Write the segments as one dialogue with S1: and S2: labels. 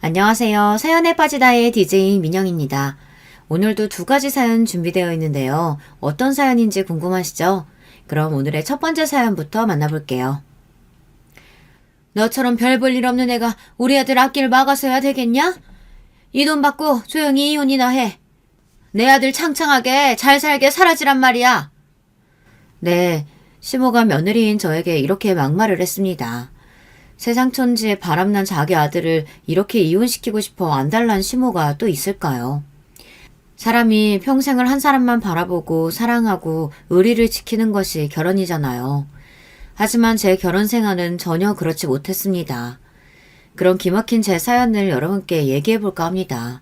S1: 안녕하세요. 사연에 빠지다의 DJ 민영입니다. 오늘도 두 가지 사연 준비되어 있는데요. 어떤 사연인지 궁금하시죠? 그럼 오늘의 첫 번째 사연부터 만나볼게요. 너처럼 별 볼 일 없는 애가 우리 애들 앞길 막아서야 되겠냐? 이 돈 받고 조용히 이혼이나 해. 내 아들 창창하게 잘 살게 살아지란 말이야. 네, 시모가 며느리인 저에게 이렇게 막말을 했습니다. 세상 천지에 바람난 자기 아들을 이렇게 이혼시키고 싶어 안달난 시모가 또 있을까요? 사람이 평생을 한 사람만 바라보고 사랑하고 의리를 지키는 것이 결혼이잖아요. 하지만 제 결혼 생활은 전혀 그렇지 못했습니다. 그런 기막힌 제 사연을 여러분께 얘기해볼까 합니다.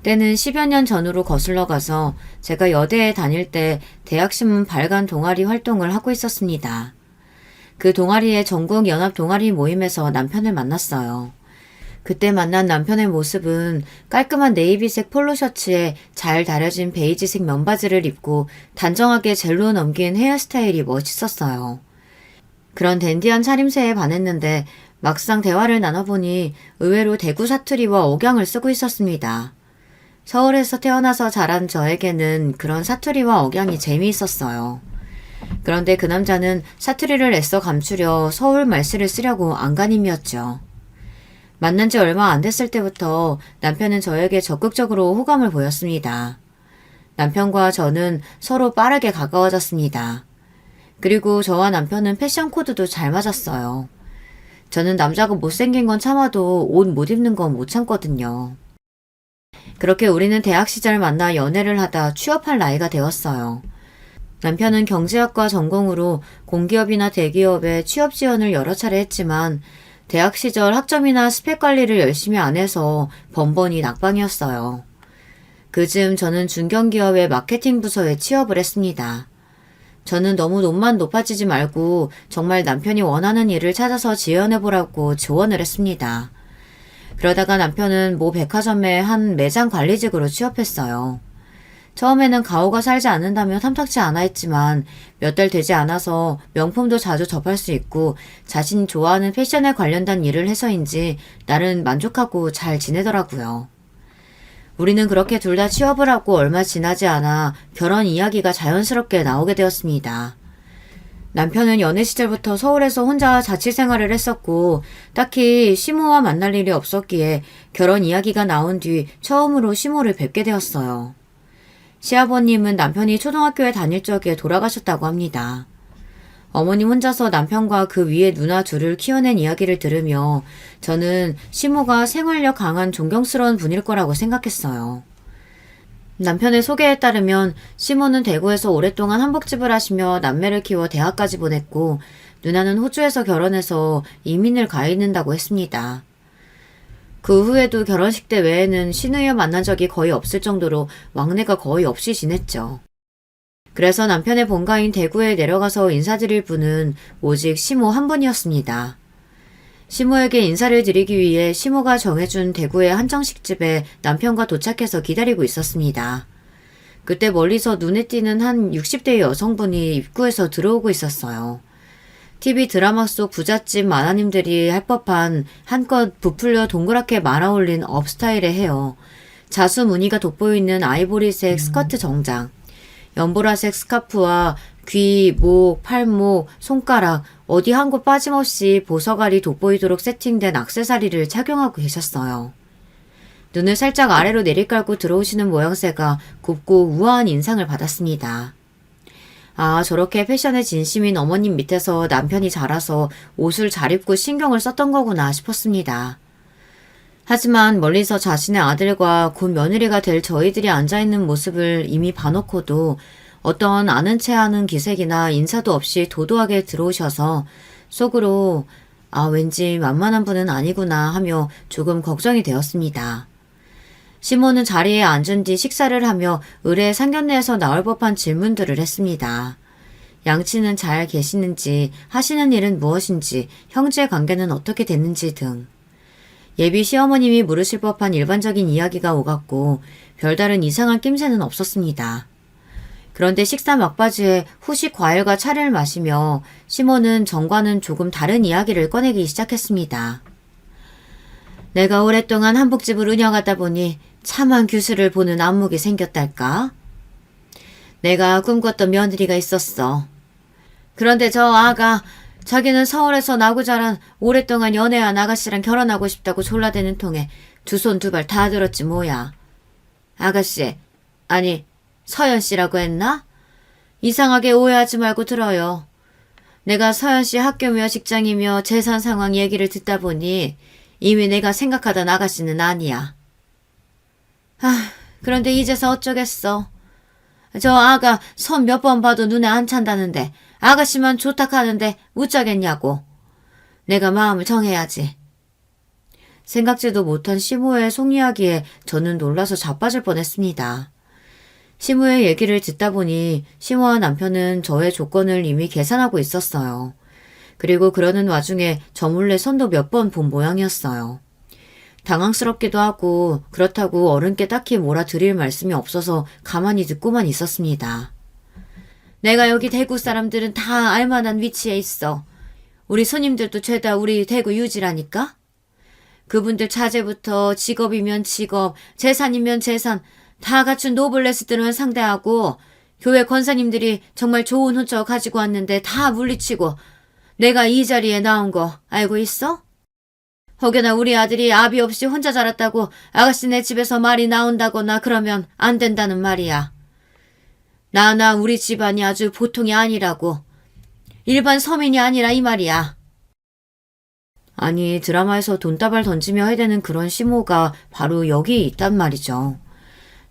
S1: 때는 10여 년 전으로 거슬러 가서 제가 여대에 다닐 때 대학신문 발간 동아리 활동을 하고 있었습니다. 그 동아리의 전국 연합 동아리 모임에서 남편을 만났어요. 그때 만난 남편의 모습은 깔끔한 네이비색 폴로 셔츠에 잘 다려진 베이지색 면바지를 입고 단정하게 젤로 넘긴 헤어스타일이 멋있었어요. 그런 댄디한 차림새에 반했는데 막상 대화를 나눠보니 의외로 대구 사투리와 억양을 쓰고 있었습니다. 서울에서 태어나서 자란 저에게는 그런 사투리와 억양이 재미있었어요. 그런데 그 남자는 사투리를 애써 감추려 서울 말씨를 쓰려고 안간힘이었죠. 만난 지 얼마 안 됐을 때부터 남편은 저에게 적극적으로 호감을 보였습니다. 남편과 저는 서로 빠르게 가까워졌습니다. 그리고 저와 남편은 패션 코드도 잘 맞았어요. 저는 남자가 못생긴 건 참아도 옷 못 입는 건 못 참거든요. 그렇게 우리는 대학 시절 만나 연애를 하다 취업할 나이가 되었어요. 남편은 경제학과 전공으로 공기업이나 대기업에 취업 지원을 여러 차례 했지만 대학 시절 학점이나 스펙 관리를 열심히 안 해서 번번이 낙방이었어요. 그즈음 저는 중견기업의 마케팅 부서에 취업을 했습니다. 저는 너무 돈만 높아지지 말고 정말 남편이 원하는 일을 찾아서 지원해보라고 조언을 했습니다. 그러다가 남편은 모 백화점의 한 매장 관리직으로 취업했어요. 처음에는 가오가 살지 않는다며 탐탁치 않아 했지만 몇 달 되지 않아서 명품도 자주 접할 수 있고 자신이 좋아하는 패션에 관련된 일을 해서인지 나름 만족하고 잘 지내더라고요. 우리는 그렇게 둘 다 취업을 하고 얼마 지나지 않아 결혼 이야기가 자연스럽게 나오게 되었습니다. 남편은 연애 시절부터 서울에서 혼자 자취 생활을 했었고 딱히 시모와 만날 일이 없었기에 결혼 이야기가 나온 뒤 처음으로 시모를 뵙게 되었어요. 시아버님은 남편이 초등학교에 다닐 적에 돌아가셨다고 합니다. 어머님 혼자서 남편과 그 위에 누나 둘을 키워낸 이야기를 들으며 저는 시모가 생활력 강한 존경스러운 분일 거라고 생각했어요. 남편의 소개에 따르면 시모는 대구에서 오랫동안 한복집을 하시며 남매를 키워 대학까지 보냈고 누나는 호주에서 결혼해서 이민을 가 있는다고 했습니다. 그 후에도 결혼식 때 외에는 시누이와 만난 적이 거의 없을 정도로 왕래가 거의 없이 지냈죠. 그래서 남편의 본가인 대구에 내려가서 인사드릴 분은 오직 시모 한 분이었습니다. 시모에게 인사를 드리기 위해 시모가 정해준 대구의 한정식집에 남편과 도착해서 기다리고 있었습니다. 그때 멀리서 눈에 띄는 한 60대 여성분이 입구에서 들어오고 있었어요. TV 드라마 속 부잣집 마나님들이 할 법한 한껏 부풀려 동그랗게 말아올린 업스타일의 헤어, 자수 무늬가 돋보이는 아이보리색 스커트 정장, 연보라색 스카프와 귀, 목, 팔목, 손가락 어디 한 곳 빠짐없이 보석알이 돋보이도록 세팅된 액세서리를 착용하고 계셨어요. 눈을 살짝 아래로 내리깔고 들어오시는 모양새가 곱고 우아한 인상을 받았습니다. 아, 저렇게 패션에 진심인 어머님 밑에서 남편이 자라서 옷을 잘 입고 신경을 썼던 거구나 싶었습니다. 하지만 멀리서 자신의 아들과 곧 며느리가 될 저희들이 앉아있는 모습을 이미 봐놓고도 어떤 아는 체 하는 기색이나 인사도 없이 도도하게 들어오셔서 속으로 아, 왠지 만만한 분은 아니구나 하며 조금 걱정이 되었습니다. 시모는 자리에 앉은 뒤 식사를 하며 의뢰 상견례에서 나올 법한 질문들을 했습니다. 양치는 잘 계시는지, 하시는 일은 무엇인지, 형제 관계는 어떻게 됐는지 등. 예비 시어머님이 물으실 법한 일반적인 이야기가 오갔고 별다른 이상한 낌새는 없었습니다. 그런데 식사 막바지에 후식 과일과 차를 마시며 시모는 전과는 조금 다른 이야기를 꺼내기 시작했습니다. 내가 오랫동안 한복집을 운영하다 보니 참한 규수를 보는 안목이 생겼달까? 내가 꿈꿨던 며느리가 있었어. 그런데 저 아가 자기는 서울에서 나고 자란 오랫동안 연애한 아가씨랑 결혼하고 싶다고 졸라대는 통에 두 손 두 발 다 들었지 뭐야. 아가씨, 아니 서연씨라고 했나? 이상하게 오해하지 말고 들어요. 내가 서연씨 학교며 직장이며 재산 상황 얘기를 듣다 보니 이미 내가 생각하던 아가씨는 아니야. 그런데 이제서 어쩌겠어. 저 아가 선 몇 번 봐도 눈에 안 찬다는데 아가씨만 좋다 하는데 웃자겠냐고. 내가 마음을 정해야지. 생각지도 못한 시모의 속 이야기에 저는 놀라서 자빠질 뻔했습니다. 시모의 얘기를 듣다 보니 시모와 남편은 저의 조건을 이미 계산하고 있었어요. 그리고 그러는 와중에 저 몰래 선도 몇 번 본 모양이었어요. 당황스럽기도 하고 그렇다고 어른께 딱히 뭐라 드릴 말씀이 없어서 가만히 듣고만 있었습니다. 내가 여기 대구 사람들은 다 알만한 위치에 있어. 우리 손님들도 죄다 우리 대구 유지라니까? 그분들 자제부터 직업이면 직업, 재산이면 재산 다 갖춘 노블레스들만 상대하고 교회 권사님들이 정말 좋은 호적 가지고 왔는데 다 물리치고 내가 이 자리에 나온 거 알고 있어? 혹여나 우리 아들이 아비 없이 혼자 자랐다고 아가씨네 집에서 말이 나온다거나 그러면 안 된다는 말이야. 나나 우리 집안이 아주 보통이 아니라고. 일반 서민이 아니라 이 말이야. 아니 드라마에서 돈다발 던지며 해대는 그런 시모가 바로 여기 있단 말이죠.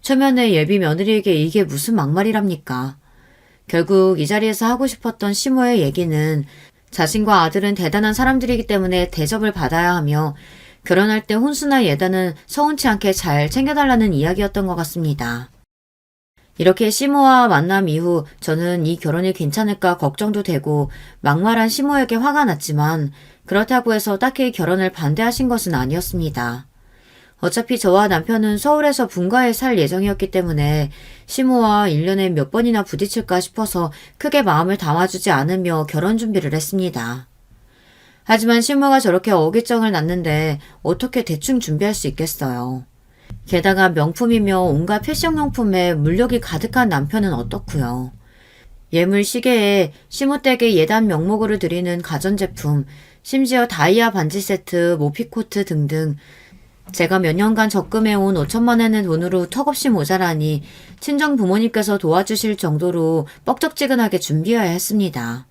S1: 초면에 예비 며느리에게 이게 무슨 막말이랍니까. 결국 이 자리에서 하고 싶었던 시모의 얘기는 자신과 아들은 대단한 사람들이기 때문에 대접을 받아야 하며 결혼할 때 혼수나 예단은 서운치 않게 잘 챙겨달라는 이야기였던 것 같습니다. 이렇게 시모와 만남 이후 저는 이 결혼이 괜찮을까 걱정도 되고 막말한 시모에게 화가 났지만 그렇다고 해서 딱히 결혼을 반대하신 것은 아니었습니다. 어차피 저와 남편은 서울에서 분가에 살 예정이었기 때문에 시모와 1년에 몇 번이나 부딪힐까 싶어서 크게 마음을 담아주지 않으며 결혼 준비를 했습니다. 하지만 시모가 저렇게 어깃정을 놨는데 어떻게 대충 준비할 수 있겠어요. 게다가 명품이며 온갖 패션용품에 물욕이 가득한 남편은 어떻고요. 예물 시계에 시모댁에 예단 명목으로 드리는 가전제품, 심지어 다이아 반지 세트, 모피코트 등등 제가 몇 년간 적금해온 5천만 원의 돈으로 턱없이 모자라니 친정 부모님께서 도와주실 정도로 뻑적지근하게 준비해야 했습니다.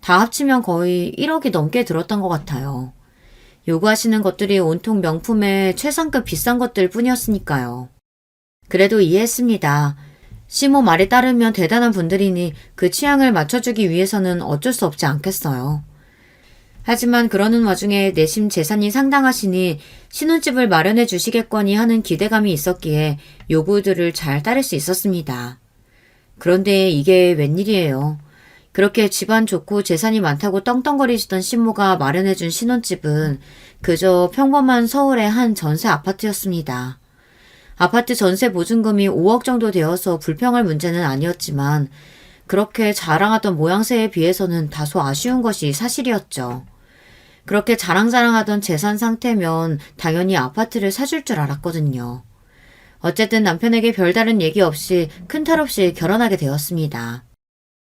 S1: 다 합치면 거의 1억이 넘게 들었던 것 같아요. 요구하시는 것들이 온통 명품의 최상급 비싼 것들 뿐이었으니까요. 그래도 이해했습니다. 시모 말에 따르면 대단한 분들이니 그 취향을 맞춰주기 위해서는 어쩔 수 없지 않겠어요. 하지만 그러는 와중에 내심 재산이 상당하시니 신혼집을 마련해 주시겠거니 하는 기대감이 있었기에 요구들을 잘 따를 수 있었습니다. 그런데 이게 웬일이에요. 그렇게 집안 좋고 재산이 많다고 떵떵거리시던 신모가 마련해준 신혼집은 그저 평범한 서울의 한 전세 아파트였습니다. 아파트 전세 보증금이 5억 정도 되어서 불평할 문제는 아니었지만 그렇게 자랑하던 모양새에 비해서는 다소 아쉬운 것이 사실이었죠. 그렇게 자랑자랑하던 재산 상태면 당연히 아파트를 사줄 줄 알았거든요. 어쨌든 남편에게 별다른 얘기 없이 큰 탈 없이 결혼하게 되었습니다.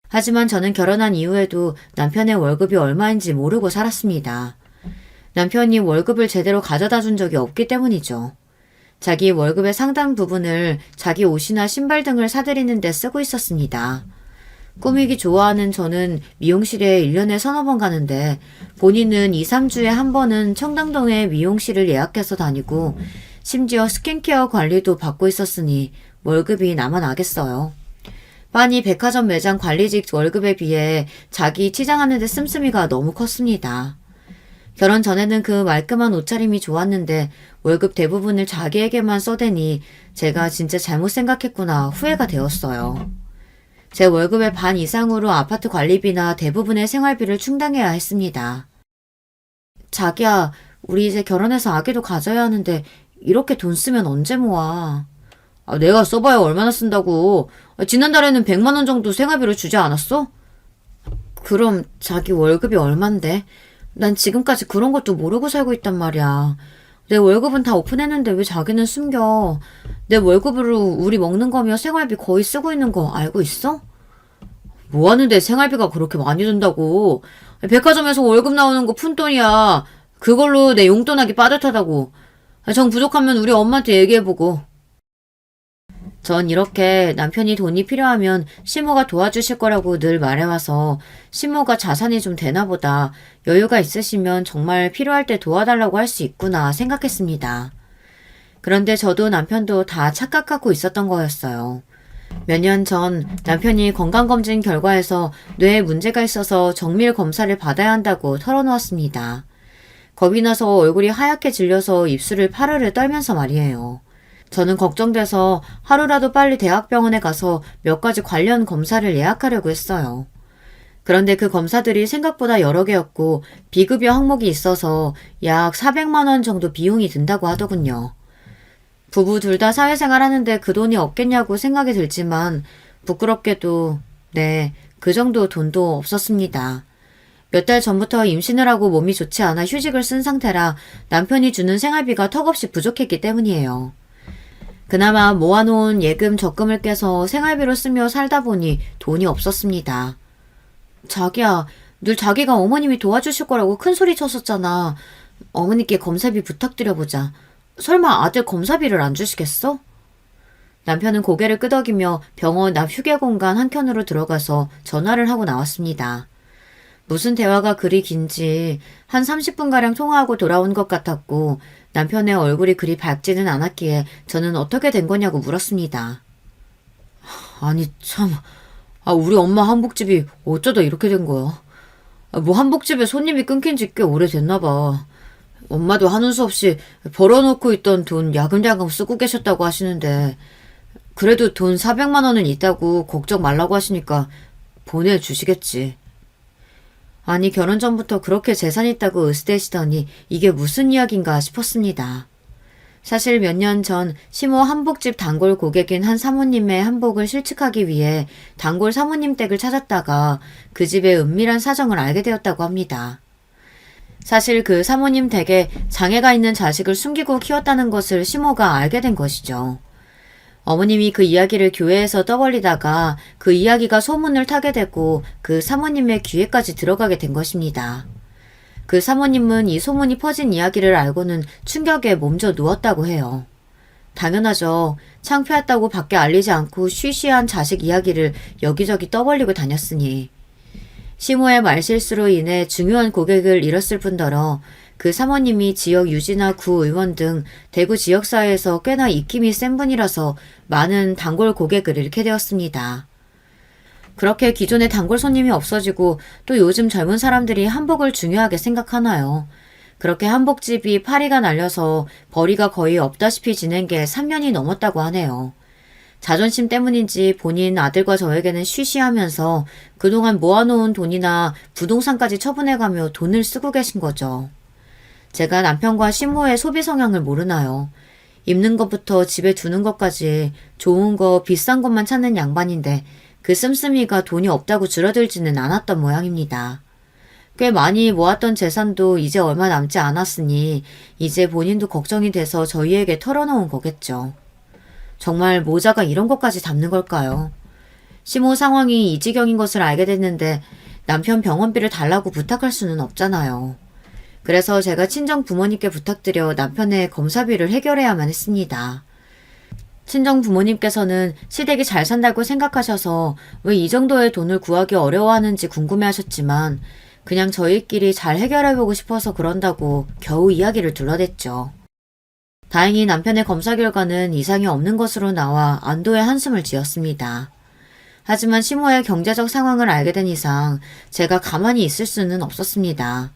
S1: 하지만 저는 결혼한 이후에도 남편의 월급이 얼마인지 모르고 살았습니다. 남편이 월급을 제대로 가져다 준 적이 없기 때문이죠. 자기 월급의 상당 부분을 자기 옷이나 신발 등을 사들이는 데 쓰고 있었습니다. 꾸미기 좋아하는 저는 미용실에 1년에 서너 번 가는데 본인은 2, 3주에 한 번은 청담동에 미용실을 예약해서 다니고 심지어 스킨케어 관리도 받고 있었으니 월급이 나만 나겠어요. 빤히 백화점 매장 관리직 월급에 비해 자기 치장하는 데 씀씀이가 너무 컸습니다. 결혼 전에는 그 말끔한 옷차림이 좋았는데 월급 대부분을 자기에게만 써대니 제가 진짜 잘못 생각했구나 후회가 되었어요. 제 월급의 반 이상으로 아파트 관리비나 대부분의 생활비를 충당해야 했습니다. 자기야, 우리 이제 결혼해서 아기도 가져야 하는데 이렇게 돈 쓰면 언제 모아? 내가 써봐야 얼마나 쓴다고. 지난달에는 100만 원 정도 생활비로 주지 않았어? 그럼 자기 월급이 얼만데? 난 지금까지 그런 것도 모르고 살고 있단 말이야. 내 월급은 다 오픈했는데 왜 자기는 숨겨? 내 월급으로 우리 먹는 거며 생활비 거의 쓰고 있는 거 알고 있어? 뭐 하는데 생활비가 그렇게 많이 든다고. 백화점에서 월급 나오는 거 푼돈이야. 그걸로 내 용돈하기 빠듯하다고. 정 부족하면 우리 엄마한테 얘기해보고. 전 이렇게 남편이 돈이 필요하면 시모가 도와주실 거라고 늘 말해와서 시모가 자산이 좀 되나 보다, 여유가 있으시면 정말 필요할 때 도와달라고 할 수 있구나 생각했습니다. 그런데 저도 남편도 다 착각하고 있었던 거였어요. 몇 년 전 남편이 건강검진 결과에서 뇌에 문제가 있어서 정밀 검사를 받아야 한다고 털어놓았습니다. 겁이 나서 얼굴이 하얗게 질려서 입술을 파르르 떨면서 말이에요. 저는 걱정돼서 하루라도 빨리 대학병원에 가서 몇 가지 관련 검사를 예약하려고 했어요. 그런데 그 검사들이 생각보다 여러 개였고 비급여 항목이 있어서 약 400만 원 정도 비용이 든다고 하더군요. 부부 둘 다 사회생활 하는데 그 돈이 없겠냐고 생각이 들지만 부끄럽게도 네, 그 정도 돈도 없었습니다. 몇 달 전부터 임신을 하고 몸이 좋지 않아 휴직을 쓴 상태라 남편이 주는 생활비가 턱없이 부족했기 때문이에요. 그나마 모아놓은 예금 적금을 깨서 생활비로 쓰며 살다 보니 돈이 없었습니다. 자기야, 늘 자기가 어머님이 도와주실 거라고 큰 소리 쳤었잖아. 어머니께 검사비 부탁드려보자. 설마 아들 검사비를 안 주시겠어? 남편은 고개를 끄덕이며 병원 앞 휴게 공간 한켠으로 들어가서 전화를 하고 나왔습니다. 무슨 대화가 그리 긴지 한 30분가량 통화하고 돌아온 것 같았고 남편의 얼굴이 그리 밝지는 않았기에 저는 어떻게 된 거냐고 물었습니다. 아니 참, 우리 엄마 한복집이 어쩌다 이렇게 된 거야? 뭐 한복집에 손님이 끊긴 지 꽤 오래됐나 봐. 엄마도 하는 수 없이 벌어놓고 있던 돈 야금야금 쓰고 계셨다고 하시는데 그래도 돈 400만 원은 있다고 걱정 말라고 하시니까 보내주시겠지. 아니 결혼 전부터 그렇게 재산 있다고 으스대시더니 이게 무슨 이야기인가 싶었습니다. 사실 몇 년 전 시모 한복집 단골 고객인 한 사모님의 한복을 실측하기 위해 단골 사모님 댁을 찾았다가 그 집의 은밀한 사정을 알게 되었다고 합니다. 사실 그 사모님 댁에 장애가 있는 자식을 숨기고 키웠다는 것을 시모가 알게 된 것이죠. 어머님이 그 이야기를 교회에서 떠벌리다가 그 이야기가 소문을 타게 되고 그 사모님의 귀에까지 들어가게 된 것입니다. 그 사모님은 이 소문이 퍼진 이야기를 알고는 충격에 몸져 누웠다고 해요. 당연하죠. 창피했다고 밖에 알리지 않고 쉬쉬한 자식 이야기를 여기저기 떠벌리고 다녔으니. 시모의 말실수로 인해 중요한 고객을 잃었을 뿐더러 그 사모님이 지역 유지나 구의원 등 대구 지역사회에서 꽤나 입김이 센 분이라서 많은 단골 고객을 잃게 되었습니다. 그렇게 기존의 단골 손님이 없어지고 또 요즘 젊은 사람들이 한복을 중요하게 생각하나요? 그렇게 한복집이 파리가 날려서 벌이가 거의 없다시피 지낸 게 3년이 넘었다고 하네요. 자존심 때문인지 본인 아들과 저에게는 쉬쉬하면서 그동안 모아놓은 돈이나 부동산까지 처분해가며 돈을 쓰고 계신 거죠. 제가 남편과 신모의 소비 성향을 모르나요? 입는 것부터 집에 두는 것까지 좋은 거 비싼 것만 찾는 양반인데 그 씀씀이가 돈이 없다고 줄어들지는 않았던 모양입니다. 꽤 많이 모았던 재산도 이제 얼마 남지 않았으니 이제 본인도 걱정이 돼서 저희에게 털어놓은 거겠죠. 정말 모자가 이런 것까지 담는 걸까요? 시모 상황이 이 지경인 것을 알게 됐는데 남편 병원비를 달라고 부탁할 수는 없잖아요. 그래서 제가 친정 부모님께 부탁드려 남편의 검사비를 해결해야만 했습니다. 친정 부모님께서는 시댁이 잘 산다고 생각하셔서 왜 이 정도의 돈을 구하기 어려워하는지 궁금해하셨지만 그냥 저희끼리 잘 해결해보고 싶어서 그런다고 겨우 이야기를 둘러댔죠. 다행히 남편의 검사 결과는 이상이 없는 것으로 나와 안도의 한숨을 지었습니다. 하지만 시모의 경제적 상황을 알게 된 이상 제가 가만히 있을 수는 없었습니다.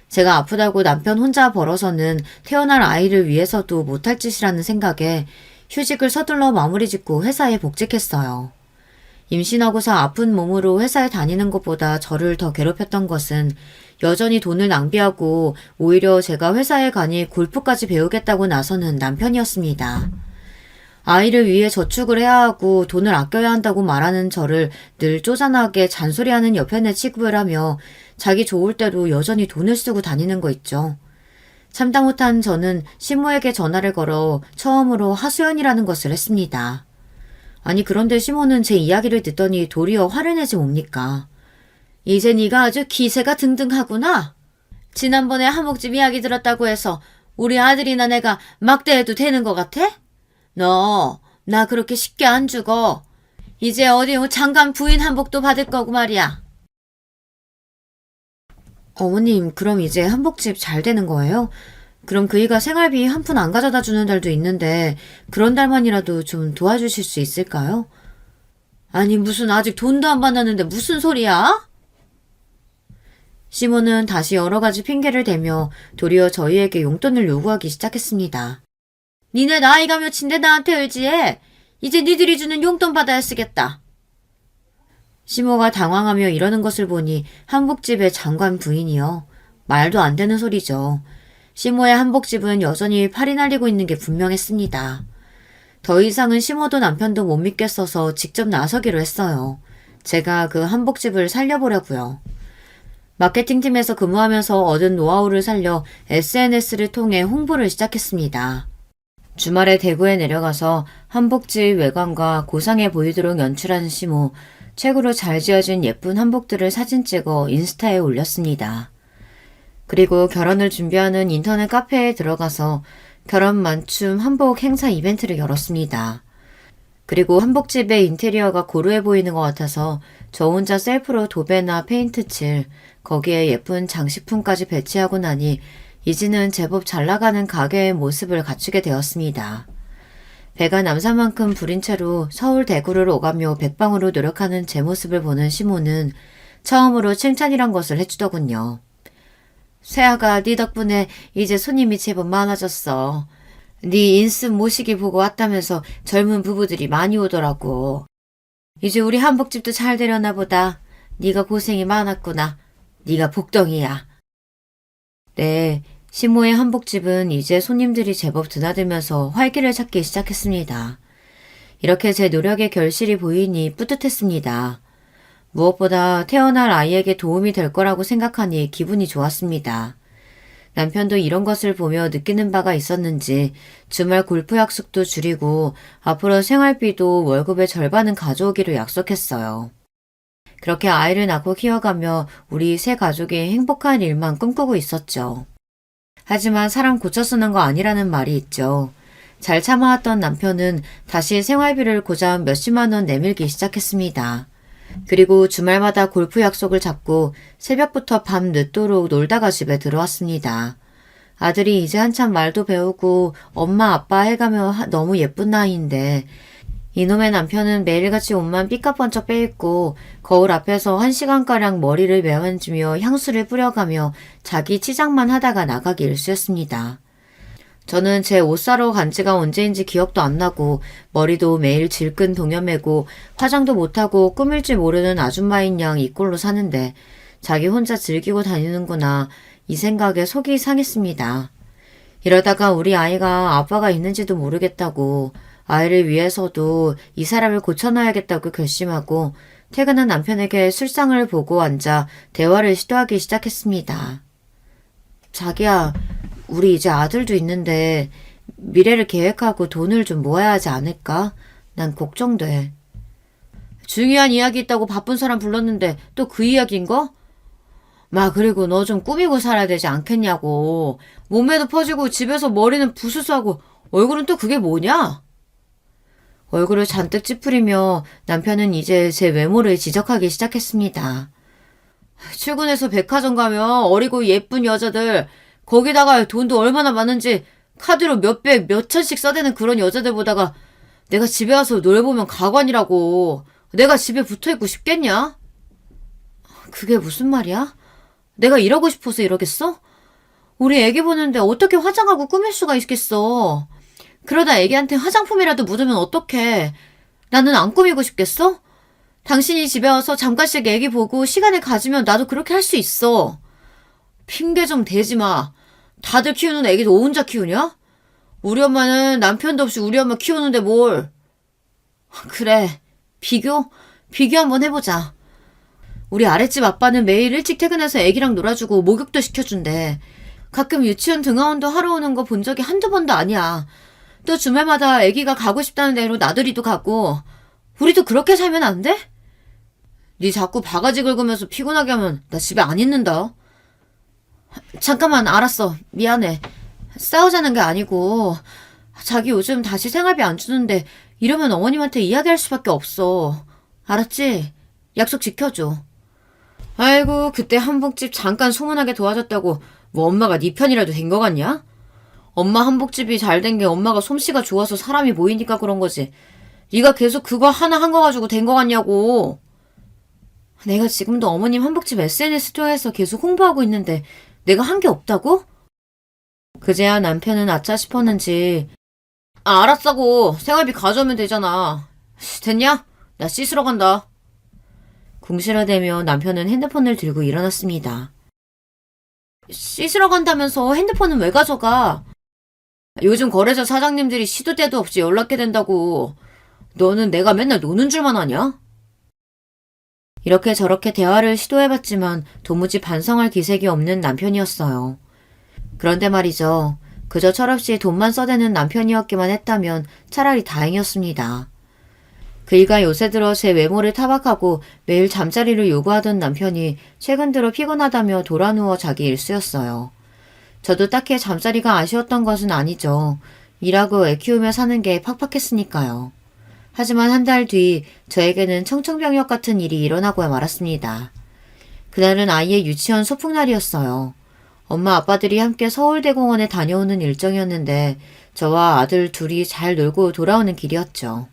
S1: 제가 아프다고 남편 혼자 벌어서는 태어날 아이를 위해서도 못할 짓이라는 생각에 휴직을 서둘러 마무리 짓고 회사에 복직했어요. 임신하고서 아픈 몸으로 회사에 다니는 것보다 저를 더 괴롭혔던 것은 여전히 돈을 낭비하고 오히려 제가 회사에 가니 골프까지 배우겠다고 나서는 남편이었습니다. 아이를 위해 저축을 해야 하고 돈을 아껴야 한다고 말하는 저를 늘 쪼잔하게 잔소리하는 옆편에 취급을 하며 자기 좋을 때도 여전히 돈을 쓰고 다니는 거 있죠. 참다 못한 저는 시모에게 전화를 걸어 처음으로 하수연이라는 것을 했습니다. 아니 그런데 시모는 제 이야기를 듣더니 도리어 화를 내지 뭡니까? 이제 네가 아주 기세가 등등하구나. 지난번에 한복집 이야기 들었다고 해서 우리 아들이나 내가 막대해도 되는 것 같아? 너 나 그렇게 쉽게 안 죽어. 이제 어디 장관 부인 한복도 받을 거고 말이야. 어머님 그럼 이제 한복집 잘 되는 거예요? 그럼 그이가 생활비 한 푼 안 가져다 주는 달도 있는데 그런 달만이라도 좀 도와주실 수 있을까요? 아니 무슨 아직 돈도 안 받았는데 무슨 소리야? 시모는 다시 여러 가지 핑계를 대며 도리어 저희에게 용돈을 요구하기 시작했습니다. 니네 나이가 몇인데 나한테 의지해? 이제 니들이 주는 용돈 받아야 쓰겠다. 시모가 당황하며 이러는 것을 보니 한복집의 장관 부인이요. 말도 안 되는 소리죠. 시모의 한복집은 여전히 팔이 날리고 있는 게 분명했습니다. 더 이상은 시모도 남편도 못 믿겠어서 직접 나서기로 했어요. 제가 그 한복집을 살려보려고요. 마케팅팀에서 근무하면서 얻은 노하우를 살려 SNS를 통해 홍보를 시작했습니다. 주말에 대구에 내려가서 한복집 외관과 고상해 보이도록 연출한 시모, 최고로 잘 지어진 예쁜 한복들을 사진 찍어 인스타에 올렸습니다. 그리고 결혼을 준비하는 인터넷 카페에 들어가서 결혼 맞춤 한복 행사 이벤트를 열었습니다. 그리고 한복집의 인테리어가 고루해 보이는 것 같아서 저 혼자 셀프로 도배나 페인트 칠, 거기에 예쁜 장식품까지 배치하고 나니 이제는 제법 잘 나가는 가게의 모습을 갖추게 되었습니다. 배가 남산만큼 부린 채로 서울 대구를 오가며 백방으로 노력하는 제 모습을 보는 시모는 처음으로 칭찬이란 것을 해주더군요. 세아가 네 덕분에 이제 손님이 제법 많아졌어. 네 인스 모시기 보고 왔다면서 젊은 부부들이 많이 오더라고. 이제 우리 한복집도 잘 되려나 보다. 네가 고생이 많았구나. 네가 복덩이야. 네, 시모의 한복집은 이제 손님들이 제법 드나들면서 활기를 찾기 시작했습니다. 이렇게 제 노력의 결실이 보이니 뿌듯했습니다. 무엇보다 태어날 아이에게 도움이 될 거라고 생각하니 기분이 좋았습니다. 남편도 이런 것을 보며 느끼는 바가 있었는지 주말 골프 약속도 줄이고 앞으로 생활비도 월급의 절반은 가져오기로 약속했어요. 그렇게 아이를 낳고 키워가며 우리 세 가족이 행복한 일만 꿈꾸고 있었죠. 하지만 사람 고쳐 쓰는 거 아니라는 말이 있죠. 잘 참아왔던 남편은 다시 생활비를 고작 몇십만 원 내밀기 시작했습니다. 그리고 주말마다 골프 약속을 잡고 새벽부터 밤 늦도록 놀다가 집에 들어왔습니다. 아들이 이제 한참 말도 배우고 엄마 아빠 해가며 너무 예쁜 나이인데 이놈의 남편은 매일같이 옷만 삐까번쩍 빼입고 거울 앞에서 1시간가량 머리를 매만지며 향수를 뿌려가며 자기 치장만 하다가 나가기 일쑤였습니다. 저는 제 옷 사러 간 지가 언제인지 기억도 안 나고 머리도 매일 질끈 동여매고 화장도 못하고 꾸밀 줄 모르는 아줌마인 양 이 꼴로 사는데 자기 혼자 즐기고 다니는구나 이 생각에 속이 상했습니다. 이러다가 우리 아이가 아빠가 있는지도 모르겠다고 아이를 위해서도 이 사람을 고쳐놔야겠다고 결심하고 퇴근한 남편에게 술상을 보고 앉아 대화를 시도하기 시작했습니다. 자기야, 우리 이제 아들도 있는데 미래를 계획하고 돈을 좀 모아야 하지 않을까? 난 걱정돼. 중요한 이야기 있다고 바쁜 사람 불렀는데 또 그 이야기인가? 그리고 너 좀 꾸미고 살아야 되지 않겠냐고. 몸매도 퍼지고 집에서 머리는 부스스하고 얼굴은 또 그게 뭐냐? 얼굴을 잔뜩 찌푸리며 남편은 이제 제 외모를 지적하기 시작했습니다. 출근해서 백화점 가면 어리고 예쁜 여자들, 거기다가 돈도 얼마나 많은지 카드로 몇백, 몇천씩 써대는 그런 여자들 보다가 내가 집에 와서 노래 보면 가관이라고. 내가 집에 붙어있고 싶겠냐? 그게 무슨 말이야? 내가 이러고 싶어서 이러겠어? 우리 애기 보는데 어떻게 화장하고 꾸밀 수가 있겠어? 그러다 애기한테 화장품이라도 묻으면 어떡해. 나는 안 꾸미고 싶겠어? 당신이 집에 와서 잠깐씩 애기 보고 시간을 가지면 나도 그렇게 할 수 있어. 핑계 좀 대지 마. 다들 키우는 애기 너 혼자 키우냐? 우리 엄마는 남편도 없이 우리 엄마 키우는데 뭘. 그래, 비교 한번 해보자. 우리 아랫집 아빠는 매일 일찍 퇴근해서 애기랑 놀아주고 목욕도 시켜준대. 가끔 유치원 등하원도 하러 오는 거 본 적이 한두 번도 아니야. 또 주말마다 아기가 가고 싶다는 대로 나들이도 가고. 우리도 그렇게 살면 안 돼? 네 자꾸 바가지 긁으면서 피곤하게 하면 나 집에 안 있는다. 잠깐만, 알았어. 미안해. 싸우자는 게 아니고 자기 요즘 다시 생활비 안 주는데 이러면 어머님한테 이야기할 수밖에 없어. 알았지? 약속 지켜줘. 아이고, 그때 한복집 잠깐 소문나게 도와줬다고 뭐 엄마가 네 편이라도 된 거 같냐? 엄마 한복집이 잘 된 게 엄마가 솜씨가 좋아서 사람이 모이니까 그런 거지. 네가 계속 그거 하나 한 거 가지고 된 거 같냐고. 내가 지금도 어머님 한복집 SNS 통해서 계속 홍보하고 있는데 내가 한 게 없다고? 그제야 남편은 아차 싶었는지 알았다고. 생활비 가져오면 되잖아. 됐냐? 나 씻으러 간다. 궁시렁대며 남편은 핸드폰을 들고 일어났습니다. 씻으러 간다면서 핸드폰은 왜 가져가? 요즘 거래처 사장님들이 시도 때도 없이 연락해 된다고. 너는 내가 맨날 노는 줄만 아냐? 이렇게 저렇게 대화를 시도해봤지만 도무지 반성할 기색이 없는 남편이었어요. 그런데 말이죠. 그저 철없이 돈만 써대는 남편이었기만 했다면 차라리 다행이었습니다. 그 일가 요새 들어 제 외모를 타박하고 매일 잠자리를 요구하던 남편이 최근 들어 피곤하다며 돌아누워 자기 일쑤였어요. 저도 딱히 잠자리가 아쉬웠던 것은 아니죠. 일하고 애 키우며 사는 게 팍팍했으니까요. 하지만 한 달 뒤 저에게는 청천벽력 같은 일이 일어나고 말았습니다. 그날은 아이의 유치원 소풍날이었어요. 엄마 아빠들이 함께 서울대공원에 다녀오는 일정이었는데 저와 아들 둘이 잘 놀고 돌아오는 길이었죠.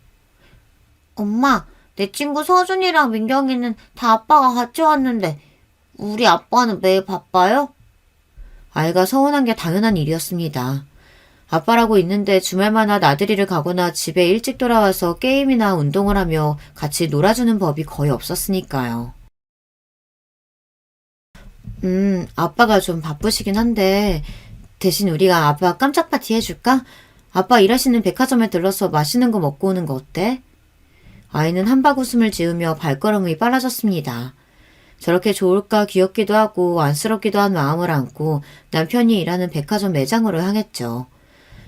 S1: 엄마, 내 친구 서준이랑 민경이는 다 아빠가 같이 왔는데 우리 아빠는 매일 바빠요? 아이가 서운한 게 당연한 일이었습니다. 아빠라고 있는데 주말마다 나들이를 가거나 집에 일찍 돌아와서 게임이나 운동을 하며 같이 놀아주는 법이 거의 없었으니까요. 아빠가 좀 바쁘시긴 한데 대신 우리가 아빠 깜짝 파티 해줄까? 아빠 일하시는 백화점에 들러서 맛있는 거 먹고 오는 거 어때? 아이는 한박 웃음을 지으며 발걸음이 빨라졌습니다. 저렇게 좋을까 귀엽기도 하고 안쓰럽기도 한 마음을 안고 남편이 일하는 백화점 매장으로 향했죠.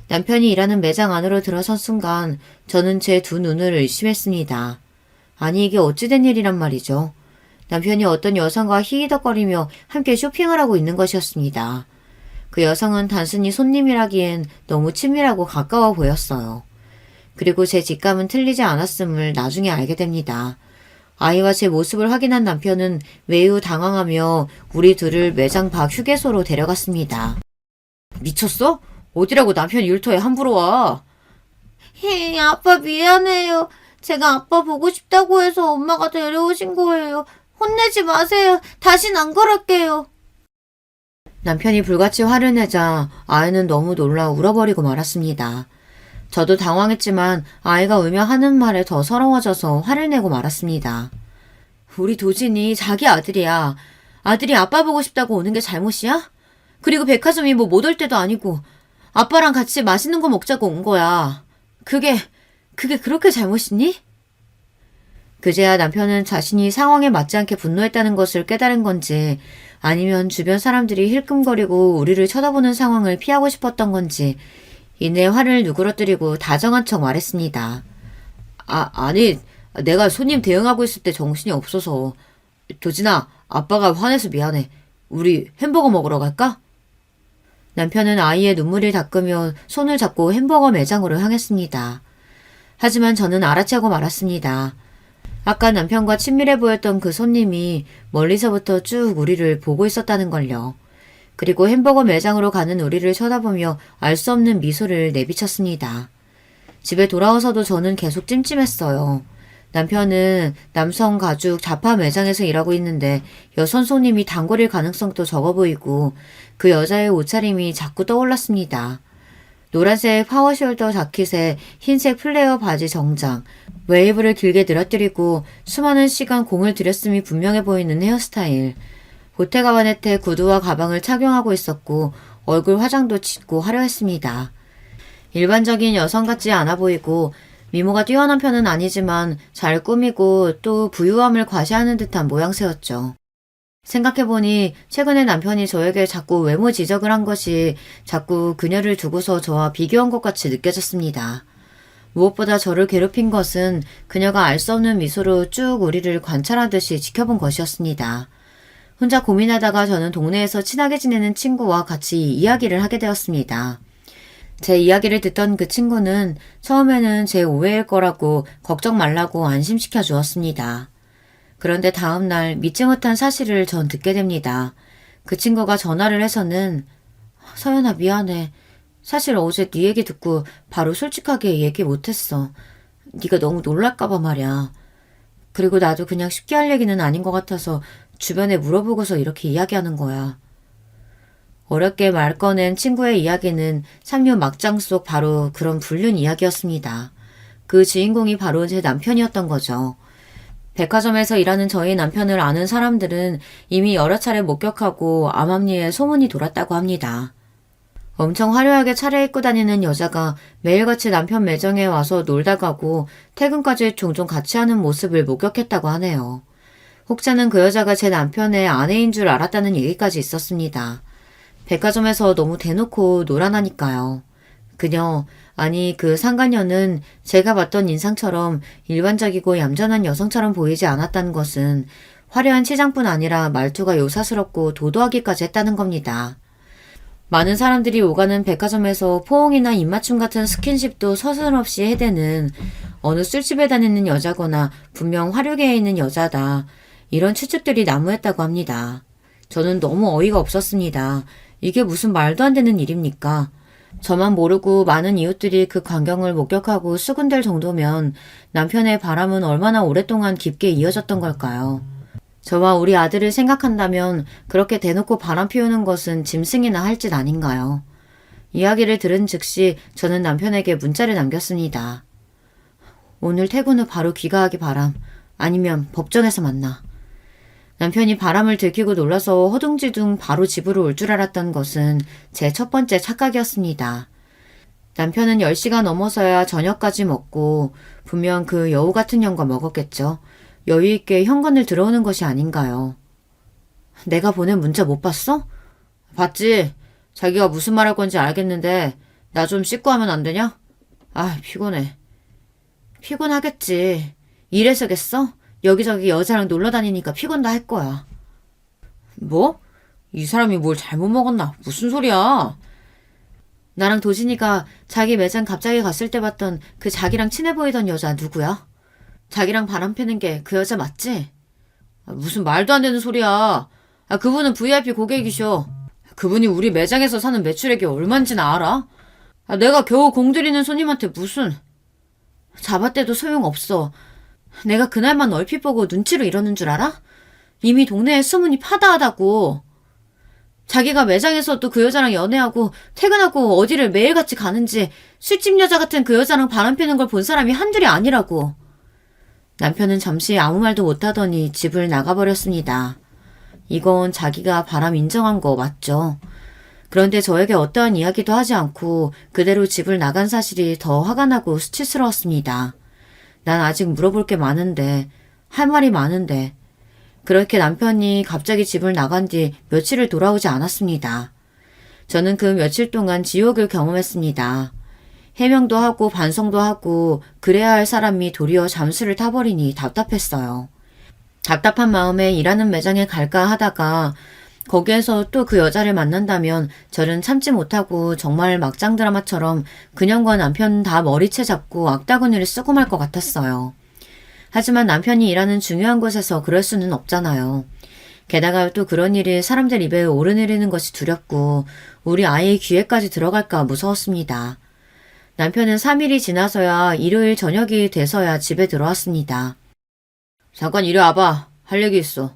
S1: 남편이 일하는 매장 안으로 들어선 순간 저는 제 두 눈을 의심했습니다. 아니 이게 어찌된 일이란 말이죠. 남편이 어떤 여성과 히히덕거리며 함께 쇼핑을 하고 있는 것이었습니다. 그 여성은 단순히 손님이라기엔 너무 친밀하고 가까워 보였어요. 그리고 제 직감은 틀리지 않았음을 나중에 알게 됩니다. 아이와 제 모습을 확인한 남편은 매우 당황하며 우리 둘을 매장 밖 휴게소로 데려갔습니다. 미쳤어? 어디라고 남편 일터에 함부로 와? 아빠 미안해요. 제가 아빠 보고 싶다고 해서 엄마가 데려오신 거예요. 혼내지 마세요. 다신 안 그럴게요. 남편이 불같이 화를 내자 아이는 너무 놀라 울어버리고 말았습니다. 저도 당황했지만 아이가 울며 하는 말에 더 서러워져서 화를 내고 말았습니다. 우리 도진이 자기 아들이야. 아들이 아빠 보고 싶다고 오는 게 잘못이야? 그리고 백화점이 뭐 못 올 때도 아니고 아빠랑 같이 맛있는 거 먹자고 온 거야. 그게 그렇게 잘못이니? 그제야 남편은 자신이 상황에 맞지 않게 분노했다는 것을 깨달은 건지 아니면 주변 사람들이 힐끔거리고 우리를 쳐다보는 상황을 피하고 싶었던 건지 이내 화를 누그러뜨리고 다정한 척 말했습니다. 아니 내가 손님 대응하고 있을 때 정신이 없어서. 도진아, 아빠가 화내서 미안해. 우리 햄버거 먹으러 갈까? 남편은 아이의 눈물을 닦으며 손을 잡고 햄버거 매장으로 향했습니다. 하지만 저는 알아채고 말았습니다. 아까 남편과 친밀해 보였던 그 손님이 멀리서부터 쭉 우리를 보고 있었다는 걸요. 그리고 햄버거 매장으로 가는 우리를 쳐다보며 알 수 없는 미소를 내비쳤습니다. 집에 돌아와서도 저는 계속 찜찜했어요. 남편은 남성 가죽 자파 매장에서 일하고 있는데 여성 손님이 단골일 가능성도 적어 보이고 그 여자의 옷차림이 자꾸 떠올랐습니다. 노란색 파워숄더 자켓에 흰색 플레어 바지 정장, 웨이브를 길게 늘어뜨리고 수많은 시간 공을 들였음이 분명해 보이는 헤어스타일. 보테가바네테 구두와 가방을 착용하고 있었고 얼굴 화장도 짙고 화려했습니다. 일반적인 여성 같지 않아 보이고 미모가 뛰어난 편은 아니지만 잘 꾸미고 또 부유함을 과시하는 듯한 모양새였죠. 생각해보니 최근에 남편이 저에게 자꾸 외모 지적을 한 것이 자꾸 그녀를 두고서 저와 비교한 것 같이 느껴졌습니다. 무엇보다 저를 괴롭힌 것은 그녀가 알 수 없는 미소로 쭉 우리를 관찰하듯이 지켜본 것이었습니다. 혼자 고민하다가 저는 동네에서 친하게 지내는 친구와 같이 이야기를 하게 되었습니다. 제 이야기를 듣던 그 친구는 처음에는 제 오해일 거라고 걱정 말라고 안심시켜 주었습니다. 그런데 다음날 믿지 못한 사실을 전 듣게 됩니다. 그 친구가 전화를 해서는 서연아 미안해. 사실 어제 네 얘기 듣고 바로 솔직하게 얘기 못했어. 네가 너무 놀랄까봐 말이야. 그리고 나도 그냥 쉽게 할 얘기는 아닌 것 같아서 주변에 물어보고서 이렇게 이야기하는 거야. 어렵게 말 꺼낸 친구의 이야기는 삼류 막장 속 바로 그런 불륜 이야기였습니다. 그 주인공이 바로 제 남편이었던 거죠. 백화점에서 일하는 저희 남편을 아는 사람들은 이미 여러 차례 목격하고 암암리에 소문이 돌았다고 합니다. 엄청 화려하게 차려입고 다니는 여자가 매일같이 남편 매장에 와서 놀다 가고 퇴근까지 종종 같이 하는 모습을 목격했다고 하네요. 혹자는 그 여자가 제 남편의 아내인 줄 알았다는 얘기까지 있었습니다. 백화점에서 너무 대놓고 놀아나니까요. 그녀, 아니 그 상간녀는 제가 봤던 인상처럼 일반적이고 얌전한 여성처럼 보이지 않았다는 것은 화려한 치장뿐 아니라 말투가 요사스럽고 도도하기까지 했다는 겁니다. 많은 사람들이 오가는 백화점에서 포옹이나 입맞춤 같은 스킨십도 서슴없이 해대는 어느 술집에 다니는 여자거나 분명 화류계에 있는 여자다. 이런 추측들이 난무했다고 합니다. 저는 너무 어이가 없었습니다. 이게 무슨 말도 안 되는 일입니까? 저만 모르고 많은 이웃들이 그 광경을 목격하고 수군될 정도면 남편의 바람은 얼마나 오랫동안 깊게 이어졌던 걸까요? 저와 우리 아들을 생각한다면 그렇게 대놓고 바람 피우는 것은 짐승이나 할 짓 아닌가요? 이야기를 들은 즉시 저는 남편에게 문자를 남겼습니다. 오늘 퇴근 후 바로 귀가하기 바람. 아니면 법정에서 만나. 남편이 바람을 들키고 놀라서 허둥지둥 바로 집으로 올 줄 알았던 것은 제 첫 번째 착각이었습니다. 남편은 10시가 넘어서야 저녁까지 먹고 분명 그 여우 같은 년과 먹었겠죠. 여유있게 현관을 들어오는 것이 아닌가요. 내가 보낸 문자 못 봤어? 봤지. 자기가 무슨 말할 건지 알겠는데 나 좀 씻고 하면 안 되냐? 아, 피곤해. 피곤하겠지. 이래서겠어? 여기저기 여자랑 놀러 다니니까 피곤도 할 거야. 뭐? 이 사람이 뭘 잘못 먹었나? 무슨 소리야? 나랑 도진이가 자기 매장 갑자기 갔을 때 봤던 그 자기랑 친해 보이던 여자 누구야? 자기랑 바람 피는 게 그 여자 맞지? 무슨 말도 안 되는 소리야. 그분은 VIP 고객이셔. 그분이 우리 매장에서 사는 매출액이 얼만지나 알아? 내가 겨우 공들이는 손님한테 무슨... 잡았대도 소용없어. 내가 그날만 얼핏 보고 눈치로 이러는 줄 알아? 이미 동네에 소문이 파다하다고. 자기가 매장에서도 그 여자랑 연애하고 퇴근하고 어디를 매일같이 가는지 술집 여자 같은 그 여자랑 바람 피는 걸 본 사람이 한둘이 아니라고. 남편은 잠시 아무 말도 못하더니 집을 나가버렸습니다. 이건 자기가 바람 인정한 거 맞죠? 그런데 저에게 어떠한 이야기도 하지 않고 그대로 집을 나간 사실이 더 화가 나고 수치스러웠습니다. 난 아직 물어볼 게 많은데, 할 말이 많은데. 그렇게 남편이 갑자기 집을 나간 뒤 며칠을 돌아오지 않았습니다. 저는 그 며칠 동안 지옥을 경험했습니다. 해명도 하고 반성도 하고 그래야 할 사람이 도리어 잠수를 타버리니 답답했어요. 답답한 마음에 일하는 매장에 갈까 하다가 거기에서 또 그 여자를 만난다면 저는 참지 못하고 정말 막장 드라마처럼 그녀과 남편 다 머리채 잡고 악다구니를 쓰고 말 것 같았어요. 하지만 남편이 일하는 중요한 곳에서 그럴 수는 없잖아요. 게다가 또 그런 일이 사람들 입에 오르내리는 것이 두렵고 우리 아이의 귀에까지 들어갈까 무서웠습니다. 남편은 3일이 지나서야 일요일 저녁이 돼서야 집에 들어왔습니다. 잠깐 이리 와봐. 할 얘기 있어.